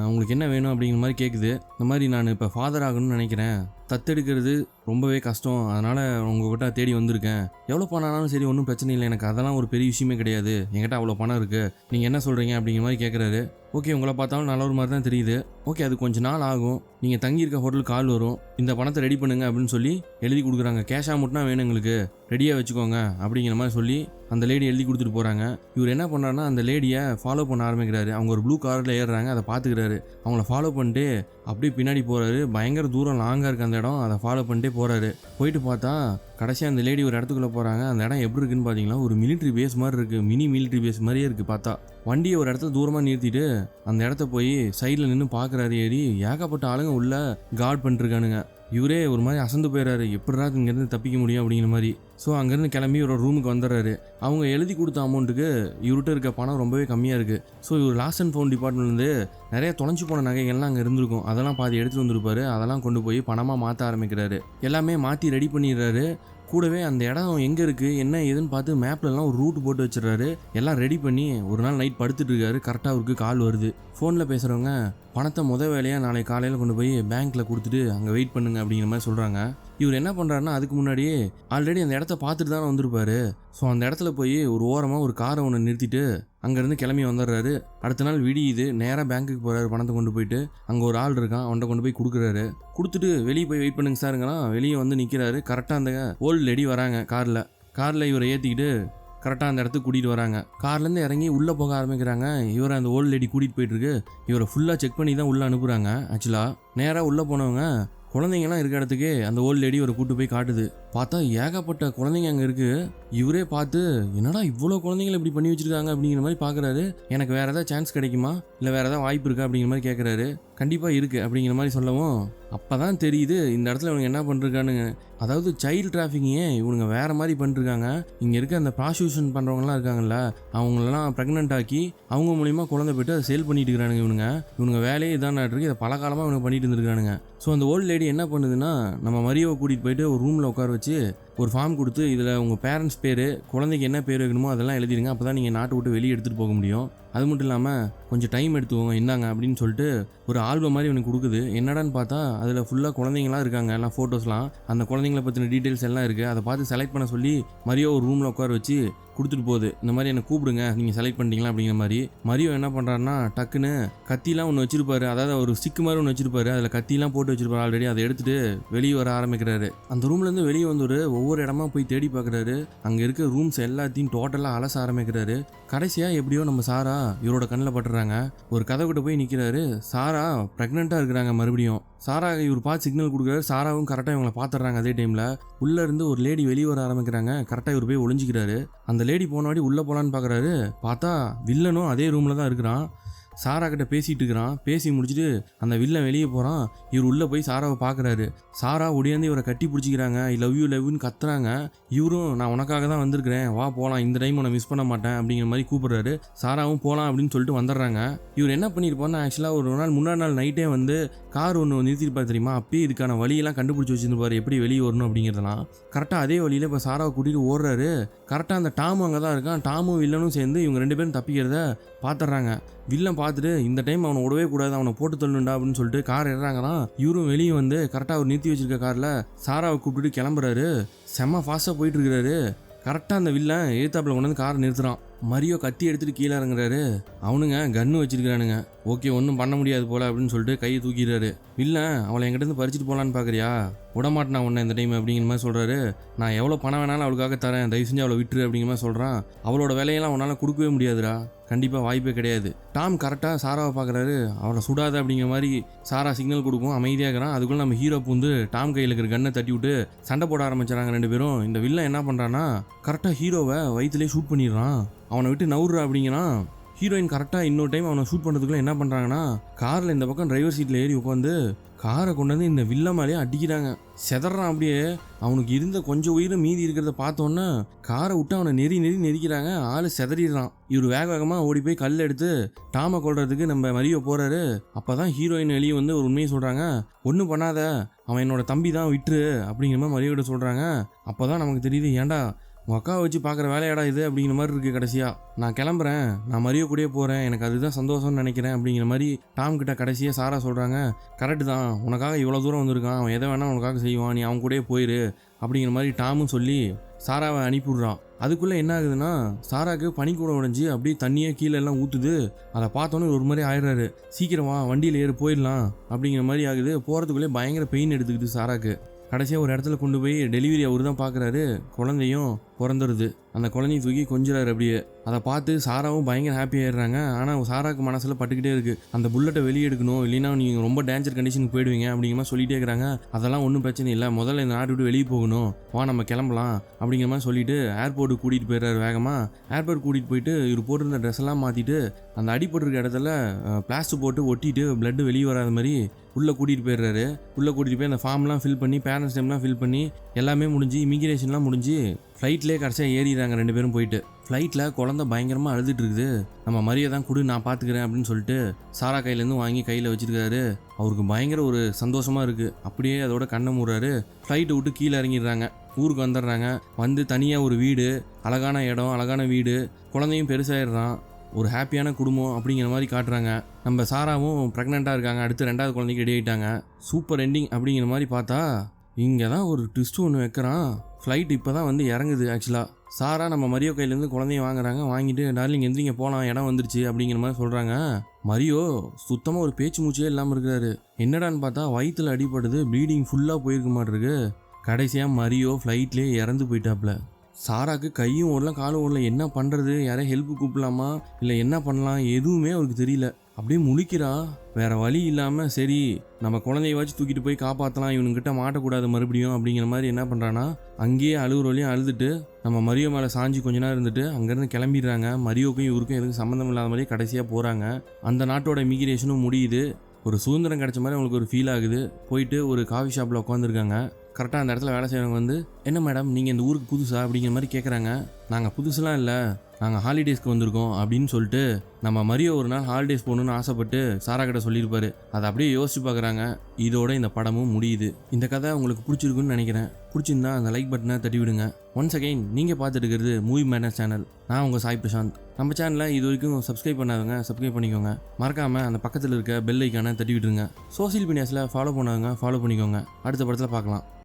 உங்களுக்கு என்ன வேணும் அப்படிங்கிற மாதிரி கேட்குது. இந்த மாதிரி நான் இப்போ ஃபாதர் ஆகணும்னு நினைக்கிறேன், தத்தெடுக்கிறது ரொம்பவே கஷ்டம், அதனால் உங்கள்கிட்ட தேடி வந்திருக்கேன். எவ்வளோ பணம் ஆனாலும் சரி, ஒன்றும் பிரச்சனை இல்லை, எனக்கு அதெல்லாம் ஒரு பெரிய விஷயமே கிடையாது, என்கிட்ட அவ்வளோ பணம் இருக்குது, நீங்கள் என்ன சொல்கிறீங்க அப்படிங்கிற மாதிரி கேட்குறாரு. ஓகே, உங்களை பார்த்தாலும் நல்ல ஒரு மாதிரி தான் தெரியுது. ஓகே, அது கொஞ்சம் நாள் ஆகும், நீங்கள் தங்கியிருக்க ஹோட்டலுக்கு கால் வரும், இந்த பணத்தை ரெடி பண்ணுங்க அப்படின்னு சொல்லி எழுதி கொடுக்குறாங்க. கேஷாக மட்டும்னா வேணும் எங்களுக்கு, ரெடியாக வச்சுக்கோங்க அப்படிங்கிற மாதிரி சொல்லி அந்த லேடி எழுதி கொடுத்துட்டு போகிறாங்க. இவர் என்ன பண்ணுறாருன்னா அந்த லேடியை ஃபாலோ பண்ண ஆரம்பிக்கிறாரு. அவங்க ஒரு ப்ளூ காரில் ஏறுறாங்க, அதை பார்த்துக்கிறாரு. அவங்கள ஃபாலோ பண்ணிட்டு அப்படியே பின்னாடி போகிறாரு. பயங்கர தூரம் லாங்காக இருக்குது அந்த இடம். அதை ஃபாலோ பண்ணிட்டே போகிறாரு. போயிட்டு பார்த்தா கடைசியாக அந்த லேடி ஒரு இடத்துக்குள்ளே போகிறாங்க. அந்த இடம் எப்படி இருக்குன்னு பார்த்தீங்கன்னா ஒரு மிலிட்ரி பேஸ் மாதிரி இருக்குது. மினி மிலிட்ரி பேஸ் மாதிரியே இருக்குது பார்த்தா. வண்டியை ஒரு இடத்துல தூரமாக நிறுத்திட்டு அந்த இடத்த போய் சைடில் நின்று பார்க்குறாரு. ஏறி ஏகப்பட்ட ஆளுங்க உள்ள கார்ட் பண்ணிருக்கானுங்க. இவரே ஒரு மாதிரி அசந்து போயிடுறாரு, எப்படிடா இங்கேருந்து தப்பிக்க முடியும் அப்படிங்கிற மாதிரி. ஸோ அங்கேருந்து கிளம்பி ஒரு ரூமுக்கு வந்துடுறாரு. அவங்க எழுதி கொடுத்த அமௌண்ட்டுக்கு இவர்கிட்ட இருக்க பணம் ரொம்பவே கம்மியாக இருக்குது. ஸோ இவர் லாஸ்ட் அண்ட் ஃபவுண்ட் டிபார்ட்மெண்ட்லேருந்து நிறைய தொலைஞ்சு போன நகைகள்லாம் அங்கே இருந்திருக்கும், அதெல்லாம் பாதி எடுத்துகிட்டு வந்திருப்பாரு. அதெல்லாம் கொண்டு போய் பணமாக மாற்ற ஆரம்பிக்கிறாரு. எல்லாமே மாற்றி ரெடி பண்ணிடுறாரு. கூடவே அந்த இடம் எங்கே இருக்குது என்ன ஏதுன்னு பார்த்து மேப்லலாம் ஒரு ரூட் போட்டு வச்சிடறாரு. எல்லாம் ரெடி பண்ணி ஒரு நாள் நைட் படுத்துட்டு இருக்காரு. கரெக்டாக அவருக்கு கால் வருது. ஃபோனில் பேசுகிறவங்க பணத்தை வேலையாக நாளைக்கு காலையில் கொண்டு போய் பேங்க்கில் கொடுத்துட்டு அங்கே வெயிட் பண்ணுங்க அப்படிங்கிற மாதிரி சொல்கிறாங்க. இவர் என்ன பண்ணுறாருன்னா அதுக்கு முன்னாடியே ஆல்ரெடி அந்த இடத்த பார்த்துட்டு தானே வந்திருப்பாரு. ஸோ அந்த இடத்துல போய் ஒரு ஓரமாக ஒரு காரை ஒன்று நிறுத்திட்டு அங்கேருந்து கிளம்பி வந்துடுறாரு. அடுத்த நாள் விடியுது. நேராக பேங்க்குக்கு போகிறாரு. பணத்தை கொண்டு போயிட்டு அங்கே ஒரு ஆள் இருக்கான், அவன்கிட்ட கொண்டு போய் கொடுக்குறாரு. கொடுத்துட்டு வெளியே போய் வெயிட் பண்ணுங்க சாருங்களாம். வெளியே வந்து நிற்கிறாரு. கரெக்டாக அந்த ஓல்டு லேடி வராங்க காரில் இவரை ஏற்றிக்கிட்டு கரெக்டாக அந்த இடத்துக்கு கூட்டிகிட்டு வராங்க. கார்லேருந்து இறங்கி உள்ளே போக ஆரம்பிக்கிறாங்க. இவரை அந்த ஓல்டு லேடி கூட்டிகிட்டு போயிட்டுருக்கு. இவரை ஃபுல்லாக செக் பண்ணி தான் உள்ளே அனுப்புகிறாங்க. ஆக்சுவலாக நேராக உள்ளே போனவங்க குழந்தைங்கலாம் இருக்க இடத்துக்கு அந்த ஓல்டு லேடி ஒரு கூட்டு போய் காட்டுது. பார்த்தா ஏகப்பட்ட குழந்தைங்க அங்கே இருக்குது. இவரே பார்த்து என்னடா இவ்வளோ குழந்தைங்களை இப்படி பண்ணி வச்சுருக்காங்க அப்படிங்கிற மாதிரி பார்க்குறாரு. எனக்கு வேறு ஏதாவது சான்ஸ் கிடைக்குமா இல்லை வேறு ஏதாவது வாய்ப்பு இருக்கா அப்படிங்கிற மாதிரி கேட்குறாரு. கண்டிப்பாக இருக்குது அப்படிங்கிற மாதிரி சொல்லவும் அப்போ தான் தெரியுது இந்த இடத்துல இவங்க என்ன பண்ணிருக்கானுங்க. அதாவது சைல்டு டிராஃபிக்கையே இவனுங்க வேறு மாதிரி பண்ணிருக்காங்க. இங்கே இருக்க அந்த ப்ராஸ்டியூஷன் பண்ணுறவங்களாம் இருக்காங்கல்ல, அவங்களெல்லாம் ப்ரெக்னென்ட் ஆக்கி அவங்க மூலிமா குழந்தை போய்ட்டு அதை சேல் பண்ணிட்டு இருக்கிறானுங்க. இவனுங்க வேலையே இதான் இருக்கு. இதை பல காலமாக இவங்க பண்ணிட்டு இருந்திருக்கானுங்க. ஸோ அந்த ஓல்டு லேடி என்ன பண்ணுதுன்னா நம்ம மரியாவை கூட்டிகிட்டு போயிட்டு ஒரு ரூமில் உட்கார வச்சு ஒரு ஃபார்ம் கொடுத்து இதில் உங்கள் பேரண்ட்ஸ் பேர், குழந்தைக்கு என்ன பேர் வைக்கணுமோ அதெல்லாம் எழுதிடுங்க. அப்போ தான் நீங்கள் நாட்டை விட்டு வெளியே எடுத்துகிட்டு போக முடியும். அது மட்டும் இல்லாமல் கொஞ்சம் டைம் எடுத்துக்கோங்க இந்தாங்க அப்படின்னு சொல்லிட்டு ஒரு ஆல்பம் மாதிரி எனக்கு கொடுக்குது. என்னடான்னு பார்த்தா அதில் ஃபுல்லாக குழந்தைங்களாம் இருக்காங்க, எல்லாம் ஃபோட்டோஸ்லாம். அந்த குழந்தைங்கள பற்றின டீட்டெயில்ஸ் எல்லாம் இருக்குது. அதை பார்த்து செலக்ட் பண்ண சொல்லி மரியோ ஒரு ரூமில் உட்கார வச்சு கொடுத்துட்டு போகுது. இந்த மாதிரி என்னை கூப்பிடுங்க நீங்கள் செலக்ட் பண்ணிட்டீங்களா அப்படிங்கிற மாதிரி. மரியோ என்ன பண்ணுறாருன்னா டக்குன்னு கத்திலாம் ஒன்று வச்சிருப்பாரு. அதாவது ஒரு ஸ்டிக் மாதிரி ஒன்று வச்சிருப்பாரு. அதில் கத்திலாம் போட்டு வச்சிருப்பாரு ஆல்ரெடி. அதை எடுத்துகிட்டு வெளியே வர ஆரம்பிக்கிறாரு. அந்த ரூம்லேருந்து வெளியே வந்து ஒவ்வொரு இடமா போய் தேடி பார்க்குறாரு. அங்கே இருக்க ரூம்ஸ் எல்லாத்தையும் டோட்டலாக அலச ஆரம்பிக்கிறாரு. கடைசியாக எப்படியோ நம்ம சாரா இவரோட கண்ணில் பட்டுறாங்க. ஒரு கதவுகிட்ட போய் நிற்கிறாரு. சாரா ப்ரெக்னெண்ட்டாக இருக்கிறாங்க மறுபடியும். சாரா இவர் பார்த்து சிக்னல் கொடுக்குறாரு. சாராவும் கரெக்டாக இவங்களை பார்த்துட்றாங்க. அதே டைமில் உள்ளேருந்து ஒரு லேடி வெளியே வர ஆரம்பிக்கிறாங்க. கரெக்டாக இவர் போய் ஒளிஞ்சிக்கிறாரு. அந்த லேடி போனவாடி உள்ளே போகலான்னு பார்க்குறாரு. பார்த்தா வில்லனும் அதே ரூமில் தான் இருக்கிறான். சாரா கிட்ட பேசிகிட்டு இருக்கிறான். பேசி முடிச்சுட்டு அந்த வில்லன் வெளியே போகிறான். இவர் உள்ளே போய் சாராவை பார்க்குறாரு. சாரா ஒடியாந்து இவரை கட்டி பிடிச்சிக்கிறாங்க. ஐ லவ் யூன்னு கத்துறாங்க. இவரும் நான் உனக்காக தான் வந்திருக்கிறேன், வா போகலாம், இந்த டைம் உன்னை மிஸ் பண்ண மாட்டேன் அப்படிங்கிற மாதிரி கூப்பிட்றாரு. சாராவும் போகலாம் அப்படின்னு சொல்லிட்டு வந்துடுறாங்க. இவர் என்ன பண்ணியிருப்பாருன்னா ஆக்சுவலாக ஒரு நாள் முன்னாடி நாள் நைட்டே வந்து கார் ஒன்று நிறுத்திருப்பார் தெரியுமா. அப்பயே இதுக்கான வழியெல்லாம் கண்டுபிடிச்சி வச்சுருப்பார், எப்படி வெளியே வரணும் அப்படிங்கிறதெல்லாம். கரெக்டாக அதே வழியில் இப்போ சாராவை கூட்டிகிட்டு ஓடுறாரு. கரெக்டாக அந்த டாமு அங்கே தான் இருக்கான். டாமும் வில்லனும் சேர்ந்து இவங்க 2 பேரும் தப்பிக்கிறத பார்த்துட்றாங்க. வில்லன் பார்த்துட்டு இந்த டைம் அவனை விடவே கூடாது, அவனை போட்டு தள்ளுண்டா அப்படின்னு சொல்லிட்டு கார் ஏறாங்களாம். இவரும் வெளியே வந்து கரெக்டாக அவர் நிறுத்தி வச்சிருக்க காரில் சாராவை கூப்பிட்டுட்டு கிளம்புறாரு. செம்ம ஃபாஸ்ட்டாக போயிட்டு இருக்கிறாரு. கரெக்டாக அந்த வில்லன் எழுத்தாப்பில் கொண்டு வந்து காரை நிறுத்துறான். மரியோ கத்தி எடுத்துகிட்டு கீழே இறங்குறாரு. அவனுங்க கன்று வச்சிருக்கிறானுங்க. ஓகே ஒன்றும் பண்ண முடியாது போல அப்படின்னு சொல்லிட்டு கையை தூக்கிடுறாரு. வில்லன் அவளை என்கிட்ட பறிச்சுட்டு போகலான்னு பார்க்குறியா, விடமாட்டேன் உன்னை இந்த டைம் அப்படிங்கிற மாதிரி சொல்கிறாரு. நான் எவ்வளோ பணம் வேணாலும் அவளுக்காக தரேன், தயவு செஞ்சு அவளை விட்டுரு அப்படிங்கிற மாதிரி சொல்கிறான். அவளோட வேலையெல்லாம் உன்னால் கொடுக்கவே முடியாதுடா, கண்டிப்பாக வாய்ப்பே கிடையாது. டாம் கரெக்டாக சாராவை பார்க்குறாரு. அவளை சுடாத அப்படிங்கிற மாதிரி சாரா சிக்னல் கொடுக்கும். அமைதியாகிறான். அதுக்குள்ளே நம்ம ஹீரோ பூந்து டாம் கையில் இருக்கிற கன்னை தட்டி விட்டு சண்டை போட ஆரம்பிச்சாங்க 2 பேரும். இந்த வில்லன் என்ன பண்ணுறான்னா கரெக்டாக ஹீரோவை வயிற்றுலேயே ஷூட் பண்ணிடுறான். அவனை விட்டு நவுறா அப்படிங்கிறான். ஹீரோயின் கரெக்டாக இன்னொரு டைம் அவனை ஷூட் பண்ணுறதுக்குள்ள என்ன பண்ணுறாங்கன்னா காரில் இந்த பக்கம் டிரைவர் சீட்டில் ஏறி உட்காந்து காரை கொண்டு வந்து இந்த வில்ல மேலேயே அடிக்கிறாங்க. செதறான். அப்படியே அவனுக்கு இருந்த கொஞ்சம் உயிர் மீதி இருக்கிறத பார்த்தோன்னே காரை விட்டு அவனை நெரிக்கிறாங்க. ஆள் செதறிடுறான். இவர் வேகமாக ஓடி போய் கல் எடுத்து டாமை கொள்றதுக்கு நம்ம மரியோ போகிறாரு. அப்போ தான் ஹீரோயின் வெளியே வந்து ஒரு உண்மையை சொல்கிறாங்க. ஒன்றும் பண்ணாத, அவன் என்னோட தம்பி தான், விட்டுரு அப்படிங்கிற மாதிரி மரியோட சொல்கிறாங்க. அப்போ தான் நமக்கு தெரியுது, ஏன்டா உங்கள் அக்காவை வச்சு பார்க்குற வேலையாடா இது அப்படிங்கிற மாதிரி இருக்குது. கடைசியாக நான் கிளம்புறேன், நான் மரியோ கூடயே போகிறேன், எனக்கு அதுதான் சந்தோஷம்னு நினைக்கிறேன் அப்படிங்கிற மாதிரி டாம் கிட்ட கடைசியாக சாரா சொல்கிறாங்க. கரெக்டு தான், உனக்காக இவ்வளோ தூரம் வந்திருக்கான், அவன் எதை வேணால் உனக்காக செய்வான், நீ அவன் கூடயே போயிரு அப்படிங்கிற மாதிரி டாமும் சொல்லி சாராவை அனுப்பிவிட்றான். அதுக்குள்ளே என்ன ஆகுதுன்னா சாராவுக்கு பனிக்கூட உடைஞ்சி அப்படியே தண்ணியே கீழே எல்லாம் ஊற்றுது. அதை பார்த்தோன்னே ஒரு மாதிரி ஆயிடுறாரு. சீக்கிரமா வண்டியில் ஏறி போயிடலாம் அப்படிங்கிற மாதிரி ஆகுது. போகிறதுக்குள்ளே பயங்கர பெயின் எடுத்துக்கிது சாராக்கு. கடைசியாக ஒரு இடத்துல கொண்டு போய் டெலிவரி அவர் தான் பார்க்குறாரு. குழந்தையும் பிறந்துருது. அந்த குழந்தைய தூக்கி கொஞ்சிறாரு அப்படியே. அதை பார்த்து சாராவும் பயங்கர ஹாப்பி ஆயிடுறாங்க. ஆனால் சாராவுக்கு மனசில் பட்டுக்கிட்டே இருக்குது, அந்த புல்லட்டை வெளியே எடுக்கணும், இல்லைன்னா நீங்கள் ரொம்ப டேஞ்சர் கண்டிஷனுக்கு போயிடுவீங்க அப்படிங்கிற மாதிரி சொல்லிகிட்டே இருக்கிறாங்க. அதெல்லாம் ஒன்றும் பிரச்சனை இல்லை, முதல்ல இந்த நாட்டை விட்டு வெளியே போகணும், வா நம்ம கிளம்பலாம் அப்படிங்கிற மாதிரி சொல்லிட்டு ஏர்போர்ட்டுக்கு கூட்டிகிட்டு போயிடுறாரு வேகமாக. ஏர்போர்ட் கூட்டிகிட்டு போயிட்டு இவர் போட்டிருந்த ட்ரெஸ் எல்லாம் மாற்றிட்டு அந்த அடிபட்டிருக்க இடத்துல பிளாஸ்டர் போட்டு ஒட்டிட்டு பிளட்டு வெளியே வராத மாதிரி உள்ளே கூட்டிகிட்டு போயிடுறாரு. உள்ளே கூட்டிகிட்டு போய் அந்த ஃபார்ம்லாம் ஃபில் பண்ணி பேரண்ட்ஸ் நேம்லாம் ஃபில் பண்ணி எல்லாமே முடிஞ்சு இமிகிரேஷன்லாம் முடிஞ்சு ஃப்ளைட்லேயே கடைசியாக ஏறிடுறாங்க 2 பேரும் போயிட்டு. ஃப்ளைட்டில் குழந்தை பயங்கரமாக அழுதுட்டு இருக்குது. நம்ம மரியை தான் கொடு, நான் பார்த்துக்கிறேன் அப்படின்னு சொல்லிட்டு சாரா கையிலேருந்து வாங்கி கையில் வச்சுருக்காரு. அவருக்கு பயங்கர ஒரு சந்தோஷமாக இருக்குது. அப்படியே அதோட கண்ணை மூடுறாரு. ஃப்ளைட்டை விட்டு கீழே இறங்கிடுறாங்க. ஊருக்கு வந்துடுறாங்க. வந்து தனியாக ஒரு வீடு, அழகான இடம், அழகான வீடு, குழந்தையும் பெருசாகிடுறான், ஒரு ஹாப்பியான குடும்பம் அப்படிங்கிற மாதிரி காட்டுறாங்க. நம்ம சாராவும் ப்ரெக்னெண்ட்டாக இருக்காங்க, அடுத்து 2வது குழந்தைக்கு ரெடி ஆகிட்டாங்க. சூப்பர் எண்டிங் அப்படிங்கிற மாதிரி பார்த்தா இங்கே தான் ஒரு ட்விஸ்ட்டு ஒன்று வைக்கிறான். ஃப்ளைட் இப்போ தான் வந்து இறங்குது. ஆக்சுவலாக சாரா நம்ம மரியோ கையிலேருந்து குழந்தைய வாங்குறாங்க. வாங்கிட்டு டார்லிங் எந்திரிங்க போகலாம், இடம் வந்துருச்சு அப்படிங்கிற மாதிரி சொல்கிறாங்க. மரியோ சுத்தமாக ஒரு பேச்சு மூச்சே இல்லாமல் இருக்கிறாரு. என்னடான்னு பார்த்தா வயிற்றில் அடிபடுது, ப்ளீடிங் ஃபுல்லாக போயிருக்க மாட்டிருக்கு. கடைசியாக மரியோ ஃப்ளைட்லேயே இறந்து போயிட்டாப்புல. சாராக்கு கையும் ஓடல காலும் ஓடல. என்ன பண்ணுறது, யாரையும் ஹெல்ப்பு கூப்பிடலாமா இல்லை என்ன பண்ணலாம், எதுவுமே அவருக்கு தெரியல. அப்படியே முழிக்கிறா. வேற வழி இல்லாமல் சரி நம்ம குழந்தைய வச்சு தூக்கிட்டு போய் காப்பாற்றலாம், இவனுங்கிட்ட மாட்டக்கூடாது மறுபடியும் அப்படிங்கிற மாதிரி என்ன பண்ணுறான்னா அங்கேயே அழுகுற வழியும் அழுதுட்டு நம்ம மரியோ மேலே சாஞ்சி கொஞ்ச நேரம் இருந்துட்டு அங்கேருந்து கிளம்பிடுறாங்க. மரியோக்கும் இவருக்கும் எதுவும் சம்மந்தம் இல்லாத மாதிரி கடைசியாக போகிறாங்க. அந்த நாட்டோட இமிகிரேஷனும் முடியுது. ஒரு சுதந்திரம் கிடைச்ச மாதிரி அவங்களுக்கு ஒரு ஃபீல் ஆகுது. போயிட்டு ஒரு காஃபி ஷாப்பில் உட்காந்துருக்காங்க. கரெக்டாக அந்த இடத்துல வேலை செய்கிறவங்க வந்து, என்ன மேடம் நீங்கள் இந்த ஊருக்கு புதுசா அப்படிங்கிற மாதிரி கேட்குறாங்க. நாங்கள் புதுசுலாம் இல்லை, நாங்கள் ஹாலிடேஸ்க்கு வந்திருக்கோம் அப்படின்னு சொல்லிட்டு நம்ம மரியோ ஒரு நாள் ஹாலிடேஸ் போகணுன்னு ஆசைப்பட்டு சாரா கிட்ட சொல்லியிருப்பாரு. அதை அப்படியே யோசிச்சு பார்க்குறாங்க. இதோட இந்த படமும் முடியுது. இந்த கதை உங்களுக்கு பிடிச்சிருக்குன்னு நினைக்கிறேன். பிடிச்சிருந்தா அந்த லைக் பட்டனை தட்டி விடுங்க. ஒன்ஸ் அகைன் நீங்கள் பார்த்துட்டு இருக்கிறது மூவி மேனர்ஸ் சேனல். நான் உங்கள் சாய் பிரசாந்த். நம்ம சேனலை இது வரைக்கும் சப்ஸ்கிரைப் பண்ணாதவங்க சப்ஸ்கிரைப் பண்ணிக்கோங்க. மறக்காமல் அந்த பக்கத்தில் இருக்க பெல் ஐக்கானை தட்டி விட்டுருங்க. சோசியல் மீடியாஸில் ஃபாலோ பண்ணாதவங்க ஃபாலோ பண்ணிக்கோங்க. அடுத்த படத்தில் பார்க்கலாம்.